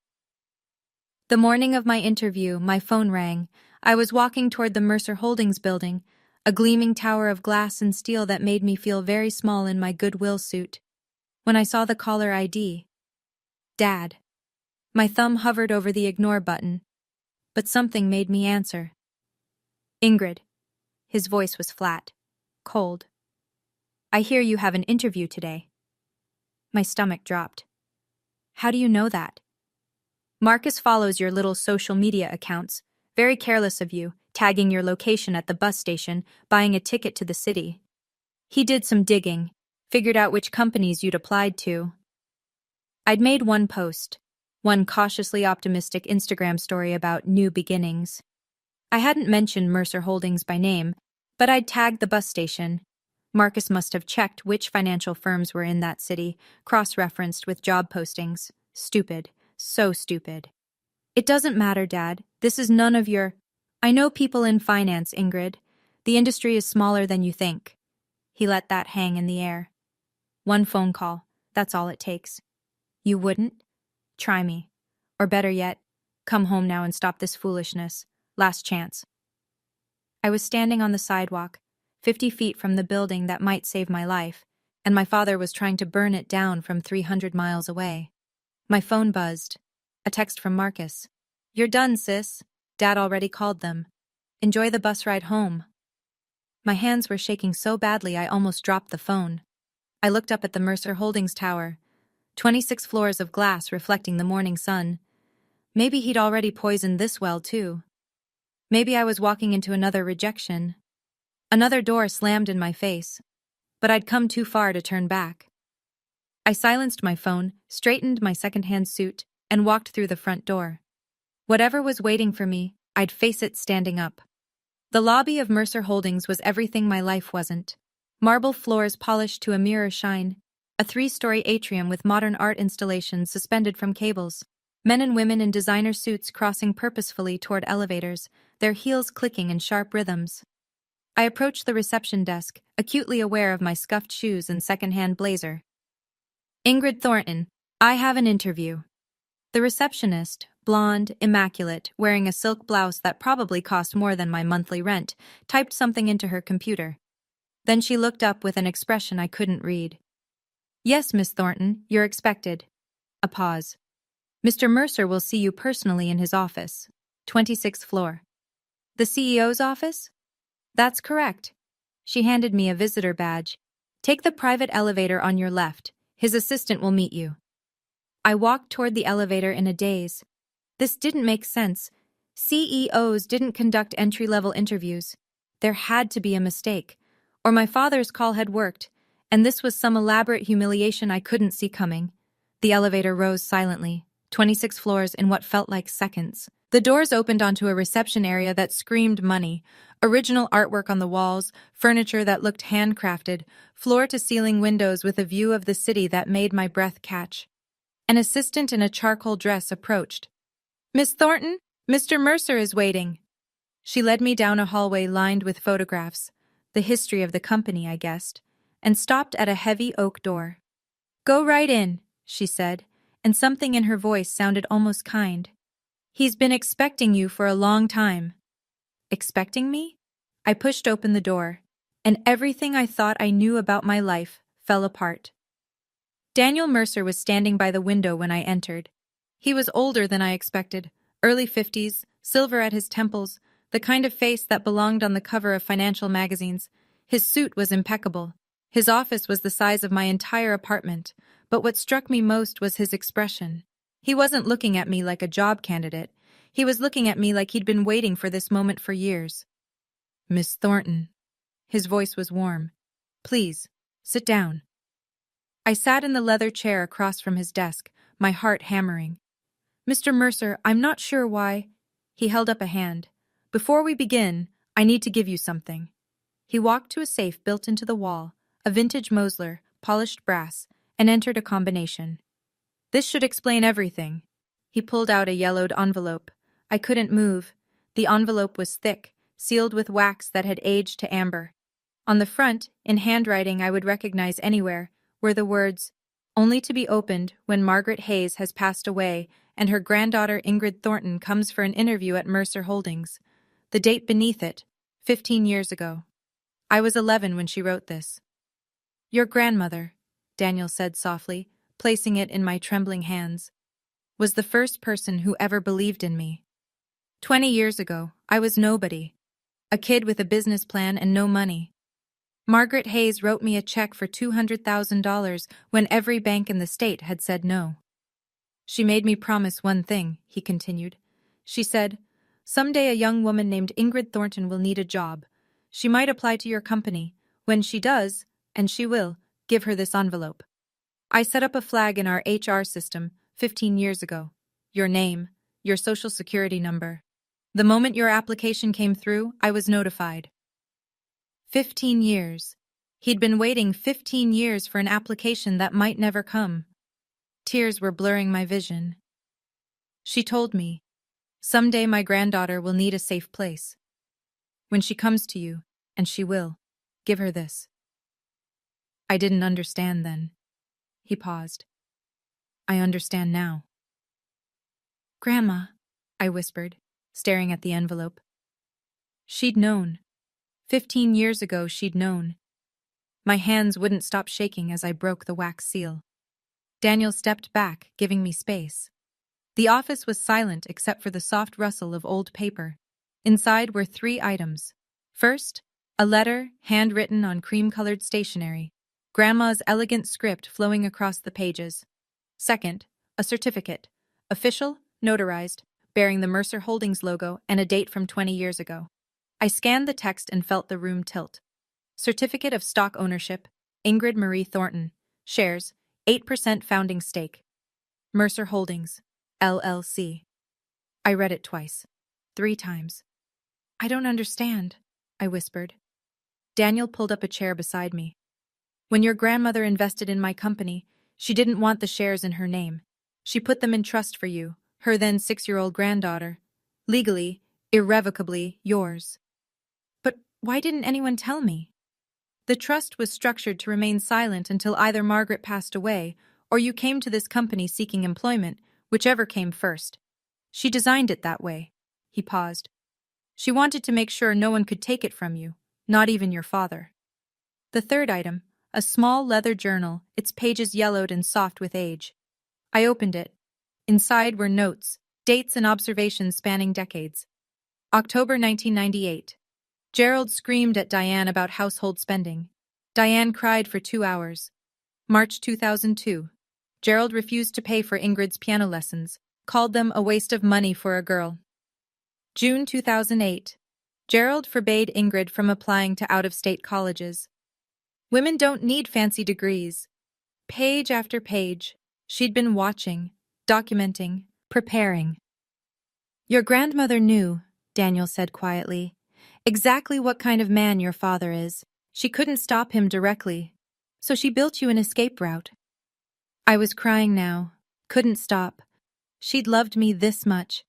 The morning of my interview, my phone rang. I was walking toward the Mercer Holdings building, a gleaming tower of glass and steel that made me feel very small in my Goodwill suit. when I saw the caller ID. Dad. My thumb hovered over the ignore button, but something made me answer. Ingrid. His voice was flat, cold. I hear you have an interview today. My stomach dropped. How do you know that? Marcus follows your little social media accounts. Very careless of you, tagging your location at the bus station, buying a ticket to the city. He did some digging, figured out which companies you'd applied to. I'd made one post, one cautiously optimistic Instagram story about new beginnings. I hadn't mentioned Mercer Holdings by name, but I'd tagged the bus station. Marcus must have checked which financial firms were in that city, cross-referenced with job postings. Stupid. So stupid. It doesn't matter, Dad. This is none of your... I know people in finance, Ingrid. The industry is smaller than you think. He let that hang in the air. One phone call. That's all it takes. You wouldn't? Try me. Or better yet, come home now and stop this foolishness. Last chance. I was standing on the sidewalk, 50 feet from the building that might save my life, and my father was trying to burn it down from 300 miles away. My phone buzzed. A text from Marcus. You're done, sis. Dad already called them. Enjoy the bus ride home. My hands were shaking so badly I almost dropped the phone. I looked up at the Mercer Holdings tower. 26 floors of glass reflecting the morning sun. Maybe he'd already poisoned this well, too. Maybe I was walking into another rejection. Another door slammed in my face. But I'd come too far to turn back. I silenced my phone, straightened my second-hand suit, and walked through the front door. Whatever was waiting for me, I'd face it standing up. The lobby of Mercer Holdings was everything my life wasn't. Marble floors polished to a mirror shine, a 3-story atrium with modern art installations suspended from cables, men and women in designer suits crossing purposefully toward elevators, their heels clicking in sharp rhythms. I approached the reception desk, acutely aware of my scuffed shoes and second-hand blazer. Ingrid Thornton, I have an interview. The receptionist, blonde, immaculate, wearing a silk blouse that probably cost more than my monthly rent, typed something into her computer. Then she looked up with an expression I couldn't read. Yes, Miss Thornton, you're expected. A pause. Mr. Mercer will see you personally in his office, 26th floor. The CEO's office? That's correct. She handed me a visitor badge. Take the private elevator on your left. His assistant will meet you. I walked toward the elevator in a daze. This didn't make sense. CEOs didn't conduct entry-level interviews. There had to be a mistake. Or my father's call had worked, and this was some elaborate humiliation I couldn't see coming. The elevator rose silently, 26 floors in what felt like seconds. The doors opened onto a reception area that screamed money. Original artwork on the walls, furniture that looked handcrafted, floor-to-ceiling windows with a view of the city that made my breath catch. An assistant in a charcoal dress approached. Miss Thornton, Mr. Mercer is waiting. She led me down a hallway lined with photographs, the history of the company, I guessed, and stopped at a heavy oak door. Go right in, she said, and something in her voice sounded almost kind. He's been expecting you for a long time. Expecting me? I pushed open the door, and everything I thought I knew about my life fell apart. Daniel Mercer was standing by the window when I entered. He was older than I expected, early 50s, silver at his temples, the kind of face that belonged on the cover of financial magazines. His suit was impeccable. His office was the size of my entire apartment, but what struck me most was his expression. He wasn't looking at me like a job candidate. He was looking at me like he'd been waiting for this moment for years. Miss Thornton. His voice was warm. Please, sit down. I sat in the leather chair across from his desk, my heart hammering. Mr. Mercer, I'm not sure why. He held up a hand. Before we begin, I need to give you something. He walked to a safe built into the wall, a vintage Mosler, polished brass, and entered a combination. This should explain everything. He pulled out a yellowed envelope. I couldn't move. The envelope was thick, sealed with wax that had aged to amber. On the front, in handwriting I would recognize anywhere, were the words, "Only to be opened when Margaret Hayes has passed away and her granddaughter Ingrid Thornton comes for an interview at Mercer Holdings." The date beneath it, 15 years ago. I was 11 when she wrote this. Your grandmother. Daniel said softly, placing it in my trembling hands, was the first person who ever believed in me. 20 years ago, I was nobody. A kid with a business plan and no money. Margaret Hayes wrote me a check for $200,000 when every bank in the state had said no. She made me promise one thing, he continued. She said, "Someday a young woman named Ingrid Thornton will need a job. She might apply to your company. When she does, and she will, give her this envelope. I set up a flag in our HR system 15 years ago. Your name, your social security number. The moment your application came through, I was notified." 15 years. He'd been waiting 15 years for an application that might never come. Tears were blurring my vision. She told me, "Someday my granddaughter will need a safe place. When she comes to you, and she will, give her this." I didn't understand then. He paused. I understand now. "Grandma," I whispered, staring at the envelope. She'd known. 15 years ago she'd known. My hands wouldn't stop shaking as I broke the wax seal. Daniel stepped back, giving me space. The office was silent except for the soft rustle of old paper. Inside were 3 items. First, a letter, handwritten on cream-colored stationery, Grandma's elegant script flowing across the pages. Second, a certificate, official, notarized, bearing the Mercer Holdings logo and a date from 20 years ago. I scanned the text and felt the room tilt. Certificate of stock ownership, Ingrid Marie Thornton. Shares, 8% founding stake. Mercer Holdings, LLC. I read it twice. 3 times. "I don't understand," I whispered. Daniel pulled up a chair beside me. "When your grandmother invested in my company, she didn't want the shares in her name. She put them in trust for you, her then 6-year-old granddaughter. Legally, irrevocably yours." "But why didn't anyone tell me?" "The trust was structured to remain silent until either Margaret passed away or you came to this company seeking employment, whichever came first. She designed it that way." He paused. "She wanted to make sure no one could take it from you, not even your father." The third item, a small leather journal, its pages yellowed and soft with age. I opened it. Inside were notes, dates and observations spanning decades. October 1998. Gerald screamed at Diane about household spending. Diane cried for 2 hours. March 2002. Gerald refused to pay for Ingrid's piano lessons, called them a waste of money for a girl. June 2008. Gerald forbade Ingrid from applying to out-of-state colleges. Women don't need fancy degrees. Page after page, she'd been watching, documenting, preparing. "Your grandmother knew," Daniel said quietly, "exactly what kind of man your father is. She couldn't stop him directly, so she built you an escape route." I was crying now, couldn't stop. She'd loved me this much.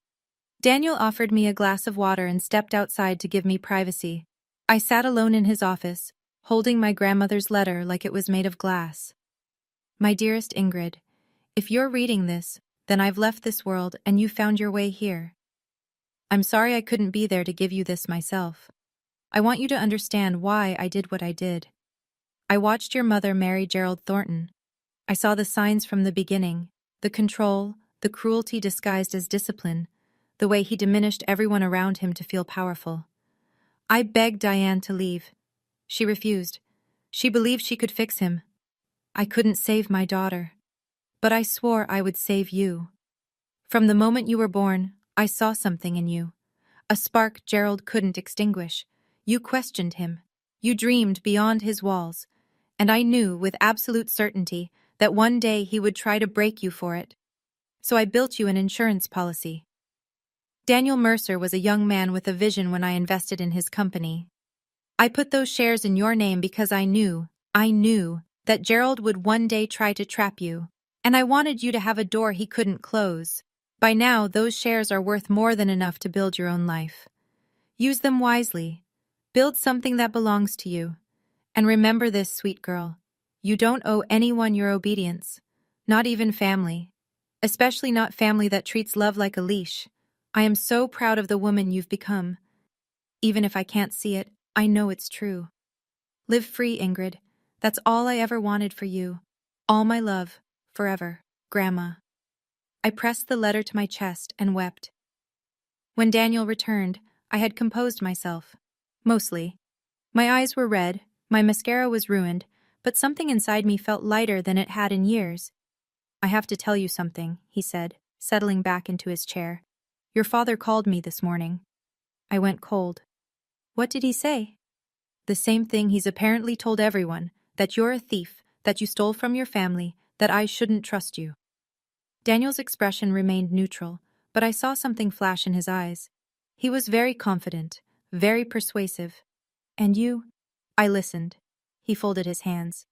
Daniel offered me a glass of water and stepped outside to give me privacy. I sat alone in his office, holding my grandmother's letter like it was made of glass. "My dearest Ingrid, if you're reading this, then I've left this world and you found your way here. I'm sorry I couldn't be there to give you this myself. I want you to understand why I did what I did. I watched your mother marry Gerald Thornton. I saw the signs from the beginning, the control, the cruelty disguised as discipline, the way he diminished everyone around him to feel powerful. I begged Diane to leave. She refused. She believed she could fix him. I couldn't save my daughter, but I swore I would save you. From the moment you were born, I saw something in you, a spark Gerald couldn't extinguish. You questioned him. You dreamed beyond his walls, and I knew with absolute certainty that one day he would try to break you for it. So I built you an insurance policy." Daniel Mercer was a young man with a vision when I invested in his company. "I put those shares in your name because I knew that Gerald would one day try to trap you, and I wanted you to have a door he couldn't close. By now, those shares are worth more than enough to build your own life. Use them wisely. Build something that belongs to you. And remember this, sweet girl. You don't owe anyone your obedience, not even family, especially not family that treats love like a leash. I am so proud of the woman you've become. Even if I can't see it, I know it's true. Live free, Ingrid. That's all I ever wanted for you. All my love, forever, Grandma. I pressed the letter to my chest and wept. When Daniel returned, I had composed myself. Mostly. My eyes were red, my mascara was ruined, but something inside me felt lighter than it had in years. I have to tell you something, he said, settling back into his chair. Your father called me this morning. I went cold. What did he say? The same thing he's apparently told everyone, that you're a thief, that you stole from your family, that I shouldn't trust you. Daniel's expression remained neutral, but I saw something flash in his eyes. He was very confident, very persuasive. And you? I listened. He folded his hands.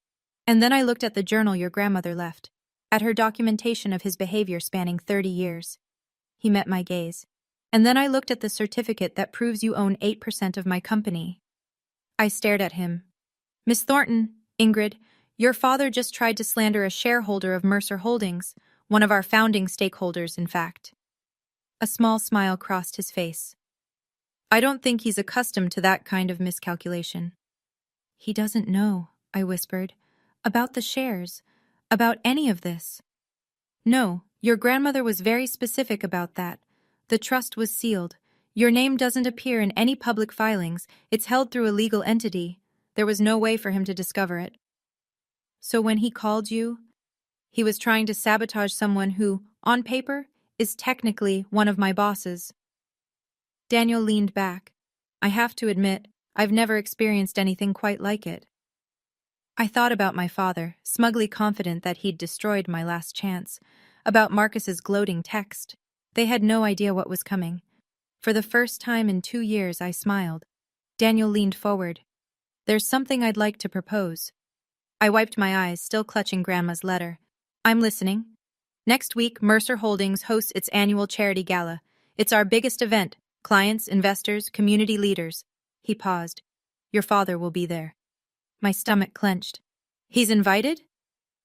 And then I looked at the journal your grandmother left, at her documentation of his behavior spanning 30 years. He met my gaze. And then I looked at the certificate that proves you own 8% of my company. I stared at him. Miss Thornton, Ingrid, your father just tried to slander a shareholder of Mercer Holdings, one of our founding stakeholders, in fact. A small smile crossed his face. I don't think he's accustomed to that kind of miscalculation. He doesn't know, I whispered, about the shares, about any of this. No, your grandmother was very specific about that. The trust was sealed. Your name doesn't appear in any public filings. It's held through a legal entity. There was no way for him to discover it. So when he called you, he was trying to sabotage someone who, on paper, is technically one of my bosses. Daniel leaned back. I have to admit, I've never experienced anything quite like it. I thought about my father, smugly confident that he'd destroyed my last chance, about Marcus's gloating text. They had no idea what was coming. For the first time in 2 years, I smiled. Daniel leaned forward. There's something I'd like to propose. I wiped my eyes, still clutching Grandma's letter. I'm listening. Next week, Mercer Holdings hosts its annual charity gala. It's our biggest event. Clients, investors, community leaders. He paused. Your father will be there. My stomach clenched. He's invited?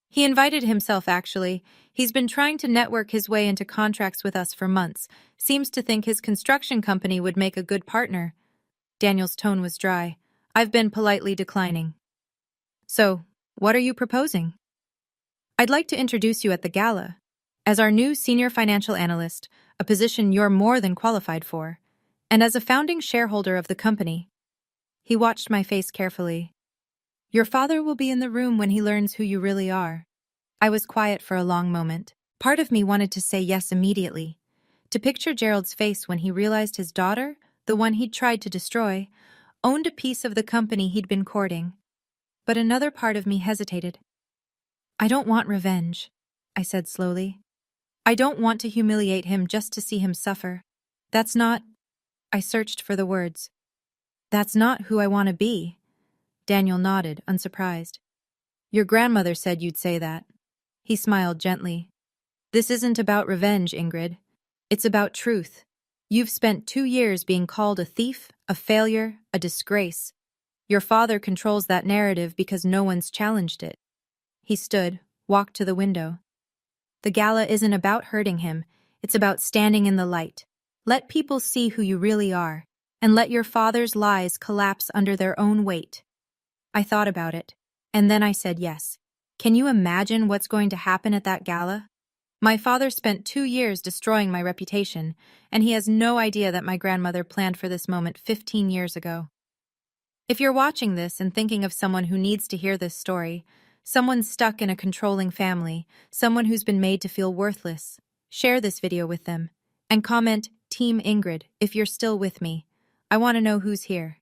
He invited himself, actually. He's been trying to network his way into contracts with us for months. Seems to think his construction company would make a good partner. Daniel's tone was dry. I've been politely declining. So, what are you proposing? I'd like to introduce you at the gala. As our new senior financial analyst, a position you're more than qualified for, and as a founding shareholder of the company. He watched my face carefully. Your father will be in the room when he learns who you really are. I was quiet for a long moment. Part of me wanted to say yes immediately, to picture Gerald's face when he realized his daughter, the one he'd tried to destroy, owned a piece of the company he'd been courting. But another part of me hesitated. I don't want revenge, I said slowly. I don't want to humiliate him just to see him suffer. That's not... I searched for the words. That's not who I want to be. Daniel nodded, unsurprised. Your grandmother said you'd say that. He smiled gently. This isn't about revenge, Ingrid. It's about truth. You've spent 2 years being called a thief, a failure, a disgrace. Your father controls that narrative because no one's challenged it. He stood, walked to the window. The gala isn't about hurting him. It's about standing in the light. Let people see who you really are, and let your father's lies collapse under their own weight. I thought about it, and then I said yes. Can you imagine what's going to happen at that gala? My father spent 2 years destroying my reputation, and he has no idea that my grandmother planned for this moment 15 years ago. If you're watching this and thinking of someone who needs to hear this story, someone stuck in a controlling family, someone who's been made to feel worthless, share this video with them, and comment Team Ingrid if you're still with me. I want to know who's here.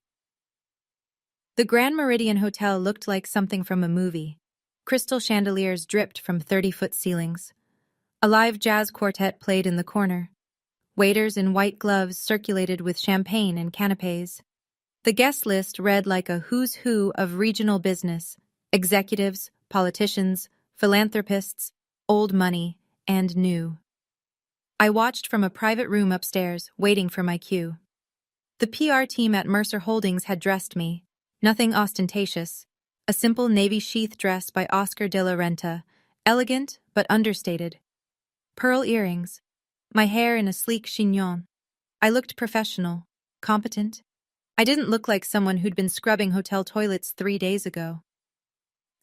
The Grand Meridian Hotel looked like something from a movie. Crystal chandeliers dripped from 30-foot ceilings. A live jazz quartet played in the corner. Waiters in white gloves circulated with champagne and canapés. The guest list read like a who's who of regional business: executives, politicians, philanthropists, old money, and new. I watched from a private room upstairs, waiting for my cue. The PR team at Mercer Holdings had dressed me. Nothing ostentatious. A simple navy sheath dress by Oscar de la Renta, elegant but understated. Pearl earrings. My hair in a sleek chignon. I looked professional, competent. I didn't look like someone who'd been scrubbing hotel toilets 3 days ago.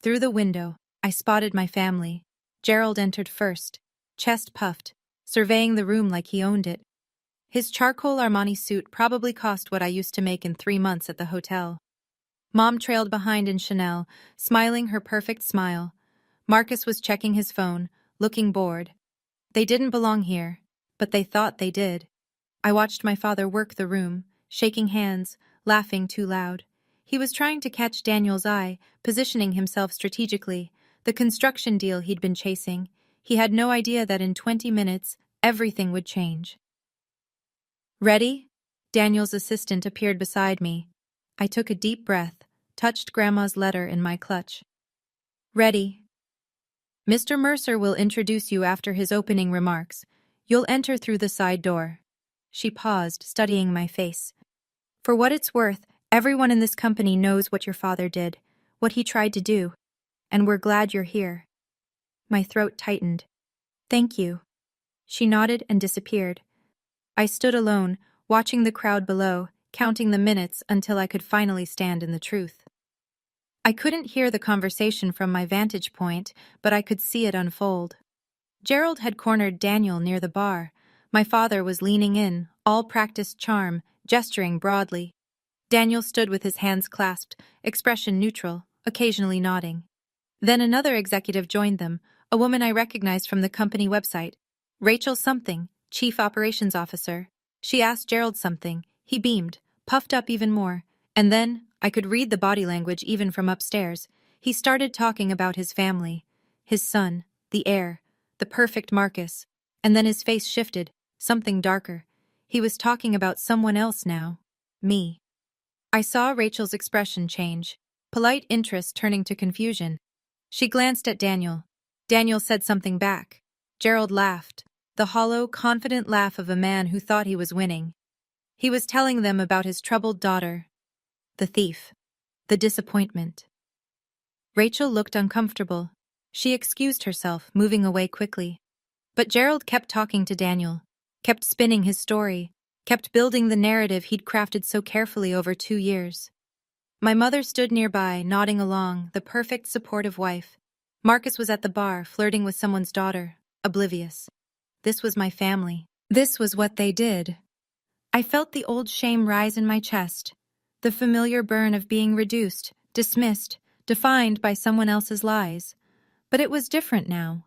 Through the window, I spotted my family. Gerald entered first, chest puffed, surveying the room like he owned it. His charcoal Armani suit probably cost what I used to make in 3 months at the hotel. Mom trailed behind in Chanel, smiling her perfect smile. Marcus was checking his phone, looking bored. They didn't belong here, but they thought they did. I watched my father work the room, shaking hands, laughing too loud. He was trying to catch Daniel's eye, positioning himself strategically, the construction deal he'd been chasing. He had no idea that in 20 minutes, everything would change. Ready? Daniel's assistant appeared beside me. I took a deep breath, touched Grandma's letter in my clutch. Ready. Mr. Mercer will introduce you after his opening remarks. You'll enter through the side door. She paused, studying my face. For what it's worth, everyone in this company knows what your father did, what he tried to do, and we're glad you're here. My throat tightened. Thank you. She nodded and disappeared. I stood alone, watching the crowd below, counting the minutes until I could finally stand in the truth. I couldn't hear the conversation from my vantage point, but I could see it unfold. Gerald had cornered Daniel near the bar. My father was leaning in, all practiced charm, gesturing broadly. Daniel stood with his hands clasped, expression neutral, occasionally nodding. Then another executive joined them, a woman I recognized from the company website. Rachel something, Chief Operations Officer. She asked Gerald something. He beamed, puffed up even more, and then, I could read the body language even from upstairs, he started talking about his family, his son, the heir, the perfect Marcus, and then his face shifted, something darker. He was talking about someone else now. Me. I saw Rachel's expression change, polite interest turning to confusion. She glanced at Daniel. Daniel said something back. Gerald laughed, the hollow, confident laugh of a man who thought he was winning. He was telling them about his troubled daughter, the thief, the disappointment. Rachel looked uncomfortable. She excused herself, moving away quickly. But Gerald kept talking to Daniel, kept spinning his story, kept building the narrative he'd crafted so carefully over 2 years. My mother stood nearby, nodding along, the perfect supportive wife. Marcus was at the bar, flirting with someone's daughter, oblivious. This was my family. This was what they did. I felt the old shame rise in my chest, the familiar burn of being reduced, dismissed, defined by someone else's lies. But it was different now.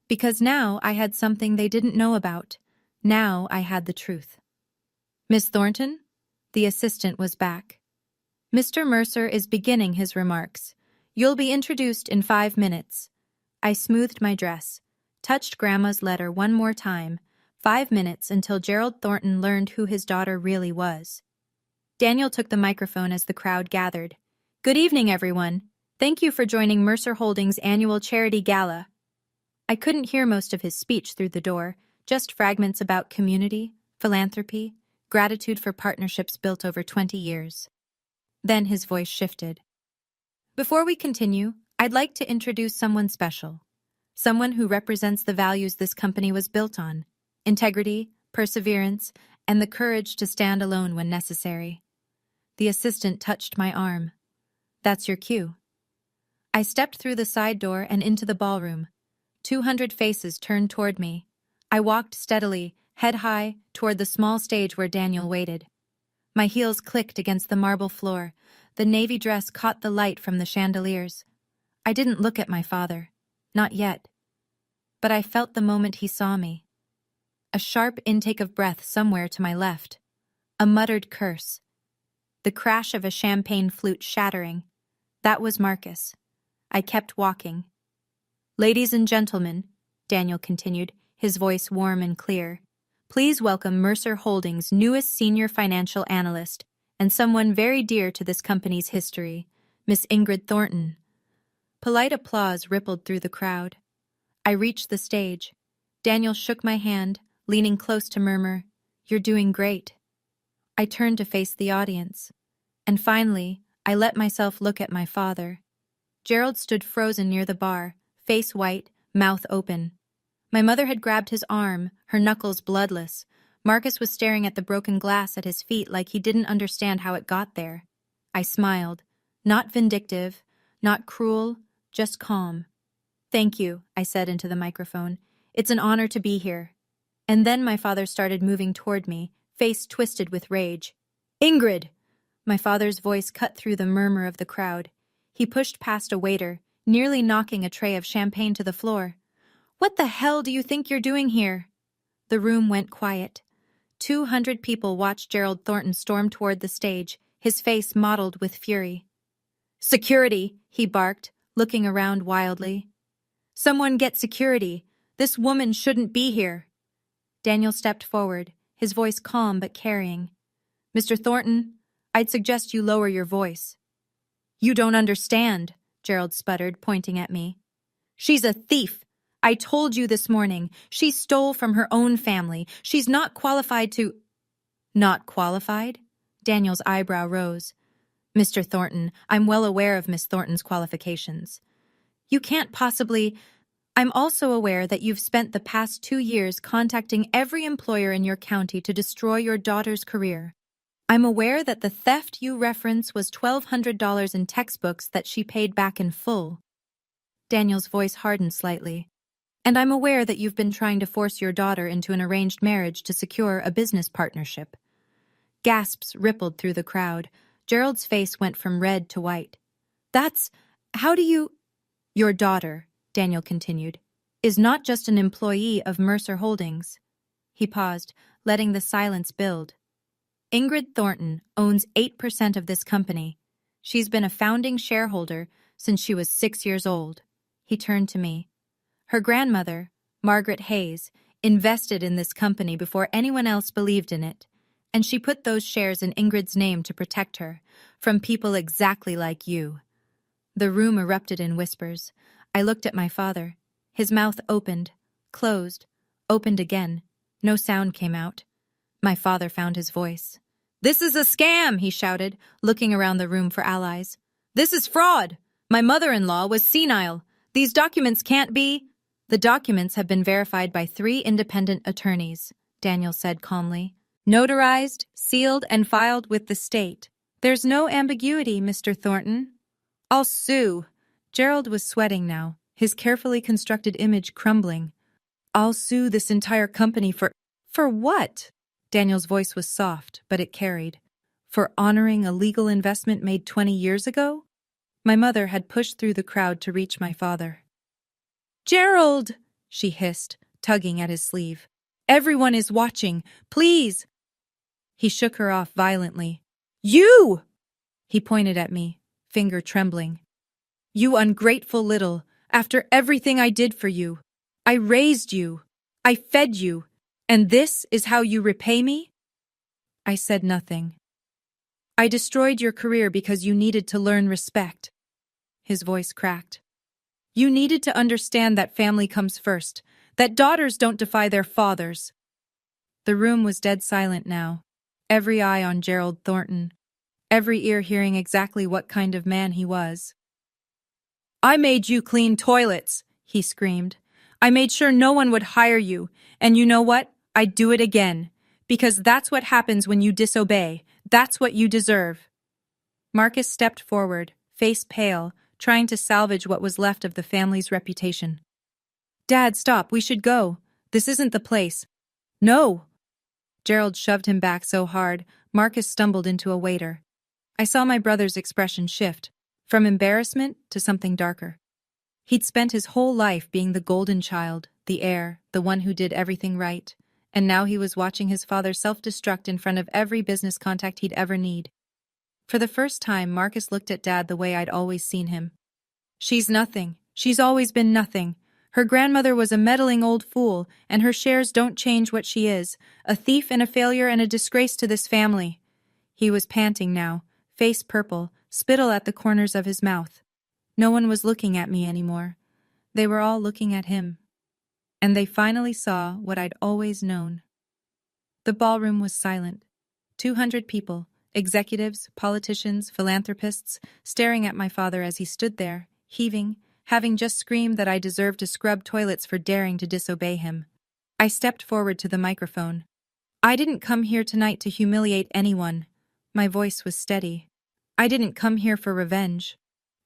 Because now I had something they didn't know about. Now I had the truth. Miss Thornton? The assistant was back. Mr. Mercer is beginning his remarks. You'll be introduced in 5 minutes. I smoothed my dress, touched Grandma's letter one more time. 5 minutes until Gerald Thornton learned who his daughter really was. Daniel took the microphone as the crowd gathered. Good evening, everyone. Thank you for joining Mercer Holdings' annual charity gala. I couldn't hear most of his speech through the door, just fragments about community, philanthropy, gratitude for partnerships built over 20 years. Then his voice shifted. Before we continue, I'd like to introduce someone special. Someone who represents the values this company was built on: integrity, perseverance, and the courage to stand alone when necessary. The assistant touched my arm. That's your cue. I stepped through the side door and into the ballroom. 200 faces turned toward me. I walked steadily, head high, toward the small stage where Daniel waited. My heels clicked against the marble floor. The navy dress caught the light from the chandeliers. I didn't look at my father. Not yet. But I felt the moment he saw me. A sharp intake of breath somewhere to my left. A muttered curse. The crash of a champagne flute shattering. That was Marcus. I kept walking. Ladies and gentlemen, Daniel continued, his voice warm and clear, please welcome Mercer Holdings' newest senior financial analyst and someone very dear to this company's history, Miss Ingrid Thornton. Polite applause rippled through the crowd. I reached the stage. Daniel shook my hand, leaning close to murmur, "You're doing great." I turned to face the audience. And finally, I let myself look at my father. Gerald stood frozen near the bar, face white, mouth open. My mother had grabbed his arm, her knuckles bloodless. Marcus was staring at the broken glass at his feet like he didn't understand how it got there. I smiled. Not vindictive, not cruel, just calm. Thank you, I said into the microphone. It's an honor to be here. And then my father started moving toward me, face twisted with rage. Ingrid! My father's voice cut through the murmur of the crowd. He pushed past a waiter, nearly knocking a tray of champagne to the floor. What the hell do you think you're doing here? The room went quiet. 200 people watched Gerald Thornton storm toward the stage, his face mottled with fury. Security, he barked, looking around wildly. Someone get security. This woman shouldn't be here. Daniel stepped forward, his voice calm but carrying. Mr. Thornton, I'd suggest you lower your voice. You don't understand, Gerald sputtered, pointing at me. She's a thief. I told you this morning. She stole from her own family. She's not qualified to... Not qualified? Daniel's eyebrow rose. Mr. Thornton, I'm well aware of Miss Thornton's qualifications. You can't possibly... I'm also aware that you've spent the past 2 years contacting every employer in your county to destroy your daughter's career. I'm aware that the theft you reference was $1,200 in textbooks that she paid back in full. Daniel's voice hardened slightly. And I'm aware that you've been trying to force your daughter into an arranged marriage to secure a business partnership. Gasps rippled through the crowd. Gerald's face went from red to white. How do you... Your daughter, Daniel continued, is not just an employee of Mercer Holdings. He paused, letting the silence build. Ingrid Thornton owns 8% of this company. She's been a founding shareholder since she was 6 years old. He turned to me. Her grandmother, Margaret Hayes, invested in this company before anyone else believed in it, and she put those shares in Ingrid's name to protect her from people exactly like you. The room erupted in whispers. I looked at my father. His mouth opened, closed, opened again. No sound came out. My father found his voice. This is a scam, he shouted, looking around the room for allies. This is fraud. My mother-in-law was senile. These documents can't be... The documents have been verified by 3 independent attorneys, Daniel said calmly. Notarized, sealed, and filed with the state. There's no ambiguity, Mr. Thornton. I'll sue. Gerald was sweating now, his carefully constructed image crumbling. I'll sue this entire company for... For what? Daniel's voice was soft, but it carried. For honoring a legal investment made 20 years ago? My mother had pushed through the crowd to reach my father. Gerald! She hissed, tugging at his sleeve. Everyone is watching. Please! He shook her off violently. You! He pointed at me, finger trembling. You ungrateful little, after everything I did for you. I raised you. I fed you. And this is how you repay me? I said nothing. I destroyed your career because you needed to learn respect. His voice cracked. You needed to understand that family comes first, that daughters don't defy their fathers. The room was dead silent now, every eye on Gerald Thornton, every ear hearing exactly what kind of man he was. I made you clean toilets, he screamed. I made sure no one would hire you, and you know what? I'd do it again, because that's what happens when you disobey. That's what you deserve. Marcus stepped forward, face pale, trying to salvage what was left of the family's reputation. Dad, stop, we should go. This isn't the place. No! Gerald shoved him back so hard, Marcus stumbled into a waiter. I saw my brother's expression shift, from embarrassment to something darker. He'd spent his whole life being the golden child, the heir, the one who did everything right, and now he was watching his father self-destruct in front of every business contact he'd ever need. For the first time, Marcus looked at Dad the way I'd always seen him. She's nothing. She's always been nothing. Her grandmother was a meddling old fool, and her shares don't change what she is, a thief and a failure and a disgrace to this family. He was panting now, face purple, spittle at the corners of his mouth. No one was looking at me anymore. They were all looking at him. And they finally saw what I'd always known. The ballroom was silent. 200 people, executives, politicians, philanthropists, staring at my father as he stood there, heaving, having just screamed that I deserved to scrub toilets for daring to disobey him. I stepped forward to the microphone. I didn't come here tonight to humiliate anyone. My voice was steady. I didn't come here for revenge.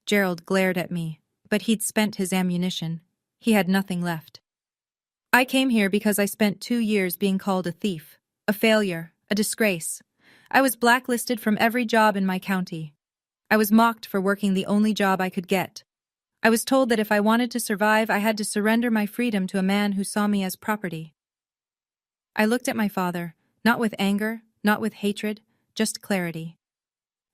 Gerald glared at me, but he'd spent his ammunition. He had nothing left. I came here because I spent 2 years being called a thief, a failure, a disgrace. I was blacklisted from every job in my county. I was mocked for working the only job I could get. I was told that if I wanted to survive, I had to surrender my freedom to a man who saw me as property. I looked at my father, not with anger, not with hatred, just clarity.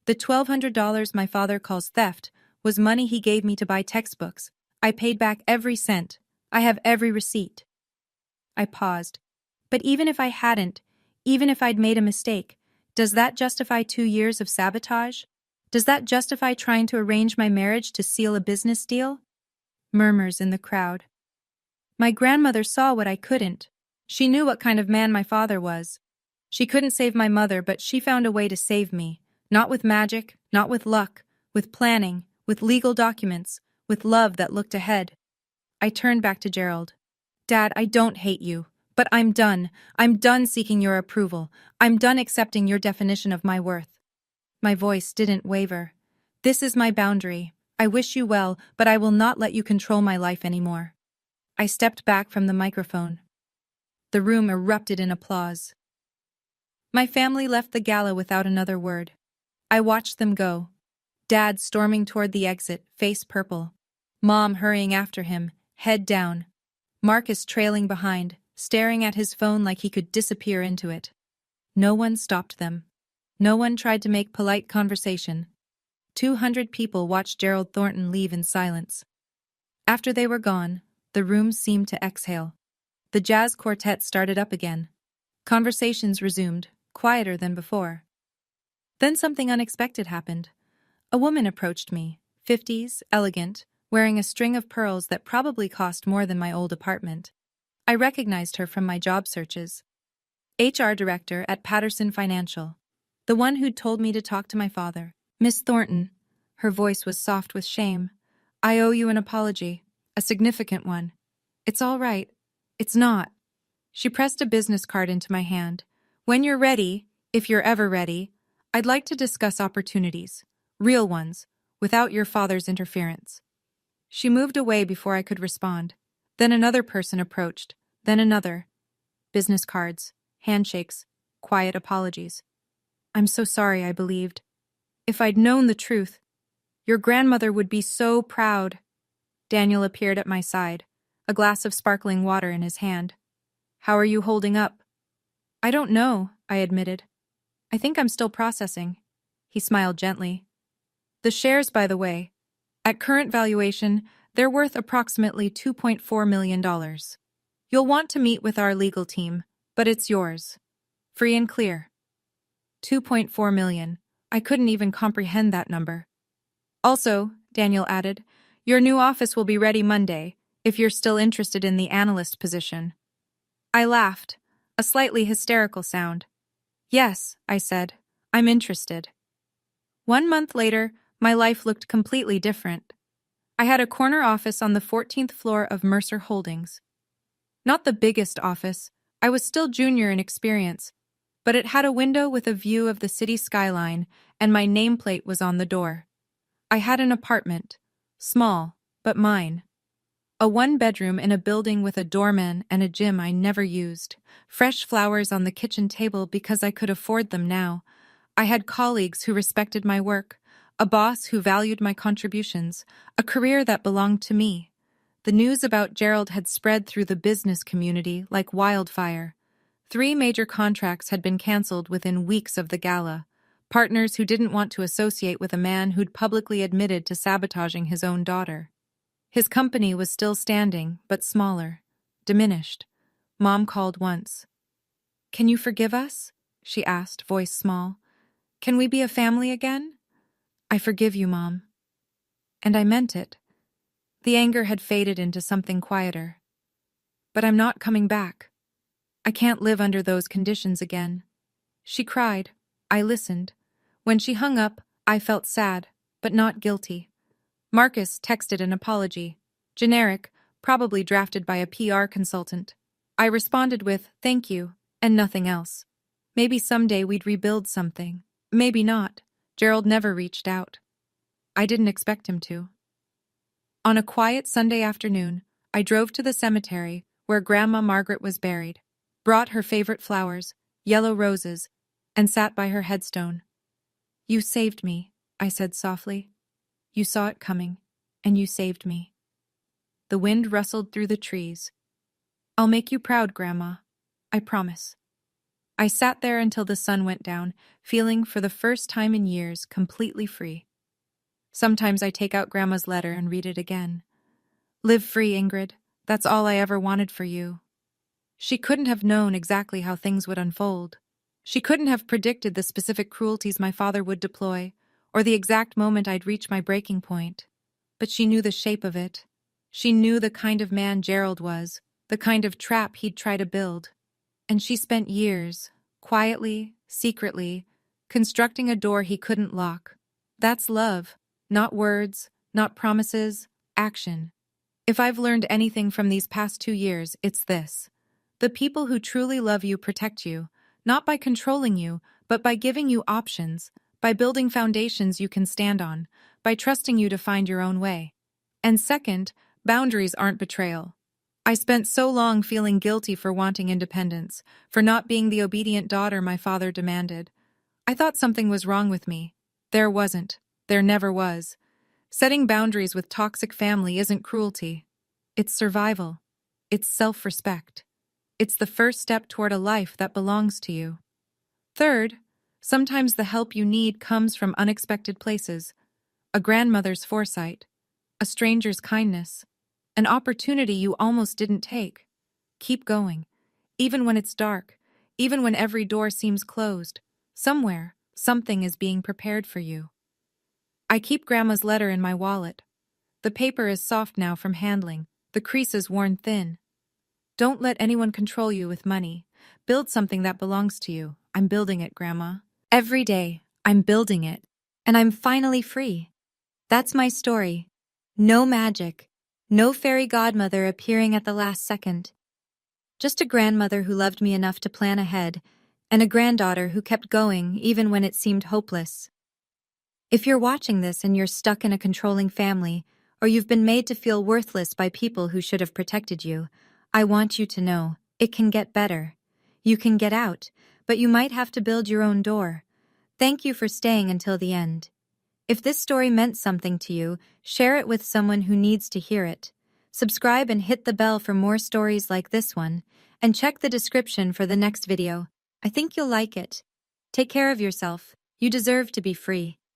The $1,200 my father calls theft was money he gave me to buy textbooks. I paid back every cent. I have every receipt. I paused. But even if I hadn't, even if I'd made a mistake, does that justify 2 years of sabotage? Does that justify trying to arrange my marriage to seal a business deal? Murmurs in the crowd. My grandmother saw what I couldn't. She knew what kind of man my father was. She couldn't save my mother, but she found a way to save me. Not with magic, not with luck, with planning, with legal documents, with love that looked ahead. I turned back to Gerald. Dad, I don't hate you, but I'm done. I'm done seeking your approval. I'm done accepting your definition of my worth. My voice didn't waver. This is my boundary. I wish you well, but I will not let you control my life anymore. I stepped back from the microphone. The room erupted in applause. My family left the gala without another word. I watched them go. Dad storming toward the exit, face purple. Mom hurrying after him, head down. Marcus trailing behind, staring at his phone like he could disappear into it. No one stopped them. No one tried to make polite conversation. 200 people watched Gerald Thornton leave in silence. After they were gone, the room seemed to exhale. The jazz quartet started up again. Conversations resumed, quieter than before. Then something unexpected happened. A woman approached me, 50s, elegant, wearing a string of pearls that probably cost more than my old apartment. I recognized her from my job searches. HR director at Patterson Financial. The one who'd told me to talk to my father. Miss Thornton. Her voice was soft with shame. I owe you an apology. A significant one. It's all right. It's not. She pressed a business card into my hand. When you're ready, if you're ever ready, I'd like to discuss opportunities. Real ones, without your father's interference. She moved away before I could respond. Then another person approached. Then another. Business cards, handshakes, quiet apologies. I'm so sorry, I believed. If I'd known the truth, your grandmother would be so proud. Daniel appeared at my side, a glass of sparkling water in his hand. How are you holding up? I don't know, I admitted. I think I'm still processing. He smiled gently. The shares, by the way, at current valuation, they're worth approximately $2.4 million. You'll want to meet with our legal team, but it's yours. Free and clear. 2.4 million. I couldn't even comprehend that number. Also, Daniel added, your new office will be ready Monday, if you're still interested in the analyst position. I laughed, a slightly hysterical sound. Yes, I said, I'm interested. 1 month later, my life looked completely different. I had a corner office on the 14th floor of Mercer Holdings. Not the biggest office, I was still junior in experience, but it had a window with a view of the city skyline, and my nameplate was on the door. I had an apartment, small, but mine. A 1-bedroom in a building with a doorman and a gym I never used. Fresh flowers on the kitchen table because I could afford them now. I had colleagues who respected my work, a boss who valued my contributions, a career that belonged to me. The news about Gerald had spread through the business community like wildfire. 3 major contracts had been canceled within weeks of the gala. Partners who didn't want to associate with a man who'd publicly admitted to sabotaging his own daughter. His company was still standing, but smaller, diminished. Mom called once. Can you forgive us? She asked, voice small. Can we be a family again? I forgive you, Mom. And I meant it. The anger had faded into something quieter. But I'm not coming back. I can't live under those conditions again. She cried. I listened. When she hung up, I felt sad, but not guilty. Marcus texted an apology. Generic, probably drafted by a PR consultant. I responded with, thank you, and nothing else. Maybe someday we'd rebuild something. Maybe not. Gerald never reached out. I didn't expect him to. On a quiet Sunday afternoon, I drove to the cemetery, where Grandma Margaret was buried, brought her favorite flowers, yellow roses, and sat by her headstone. "You saved me," I said softly. "You saw it coming, and you saved me." The wind rustled through the trees. "I'll make you proud, Grandma. I promise." I sat there until the sun went down, feeling for the first time in years completely free. Sometimes I take out Grandma's letter and read it again. "Live free, Ingrid. That's all I ever wanted for you." She couldn't have known exactly how things would unfold. She couldn't have predicted the specific cruelties my father would deploy, or the exact moment I'd reach my breaking point. But she knew the shape of it. She knew the kind of man Gerald was, the kind of trap he'd try to build. And she spent years, quietly, secretly, constructing a door he couldn't lock. That's love. Not words, not promises, action. If I've learned anything from these past 2 years, it's this. The people who truly love you protect you, not by controlling you, but by giving you options, by building foundations you can stand on, by trusting you to find your own way. And second, boundaries aren't betrayal. I spent so long feeling guilty for wanting independence, for not being the obedient daughter my father demanded. I thought something was wrong with me. There wasn't. There never was. Setting boundaries with toxic family isn't cruelty. It's survival. It's self-respect. It's the first step toward a life that belongs to you. Third, sometimes the help you need comes from unexpected places. A grandmother's foresight, a stranger's kindness, an opportunity you almost didn't take. Keep going. Even when it's dark, even when every door seems closed, somewhere, something is being prepared for you. I keep Grandma's letter in my wallet. The paper is soft now from handling, the creases worn thin. Don't let anyone control you with money. Build something that belongs to you. I'm building it, Grandma. Every day, I'm building it. And I'm finally free. That's my story. No magic. No fairy godmother appearing at the last second. Just a grandmother who loved me enough to plan ahead, and a granddaughter who kept going even when it seemed hopeless. If you're watching this and you're stuck in a controlling family, or you've been made to feel worthless by people who should have protected you, I want you to know, it can get better. You can get out, but you might have to build your own door. Thank you for staying until the end. If this story meant something to you, share it with someone who needs to hear it. Subscribe and hit the bell for more stories like this one, and check the description for the next video. I think you'll like it. Take care of yourself. You deserve to be free.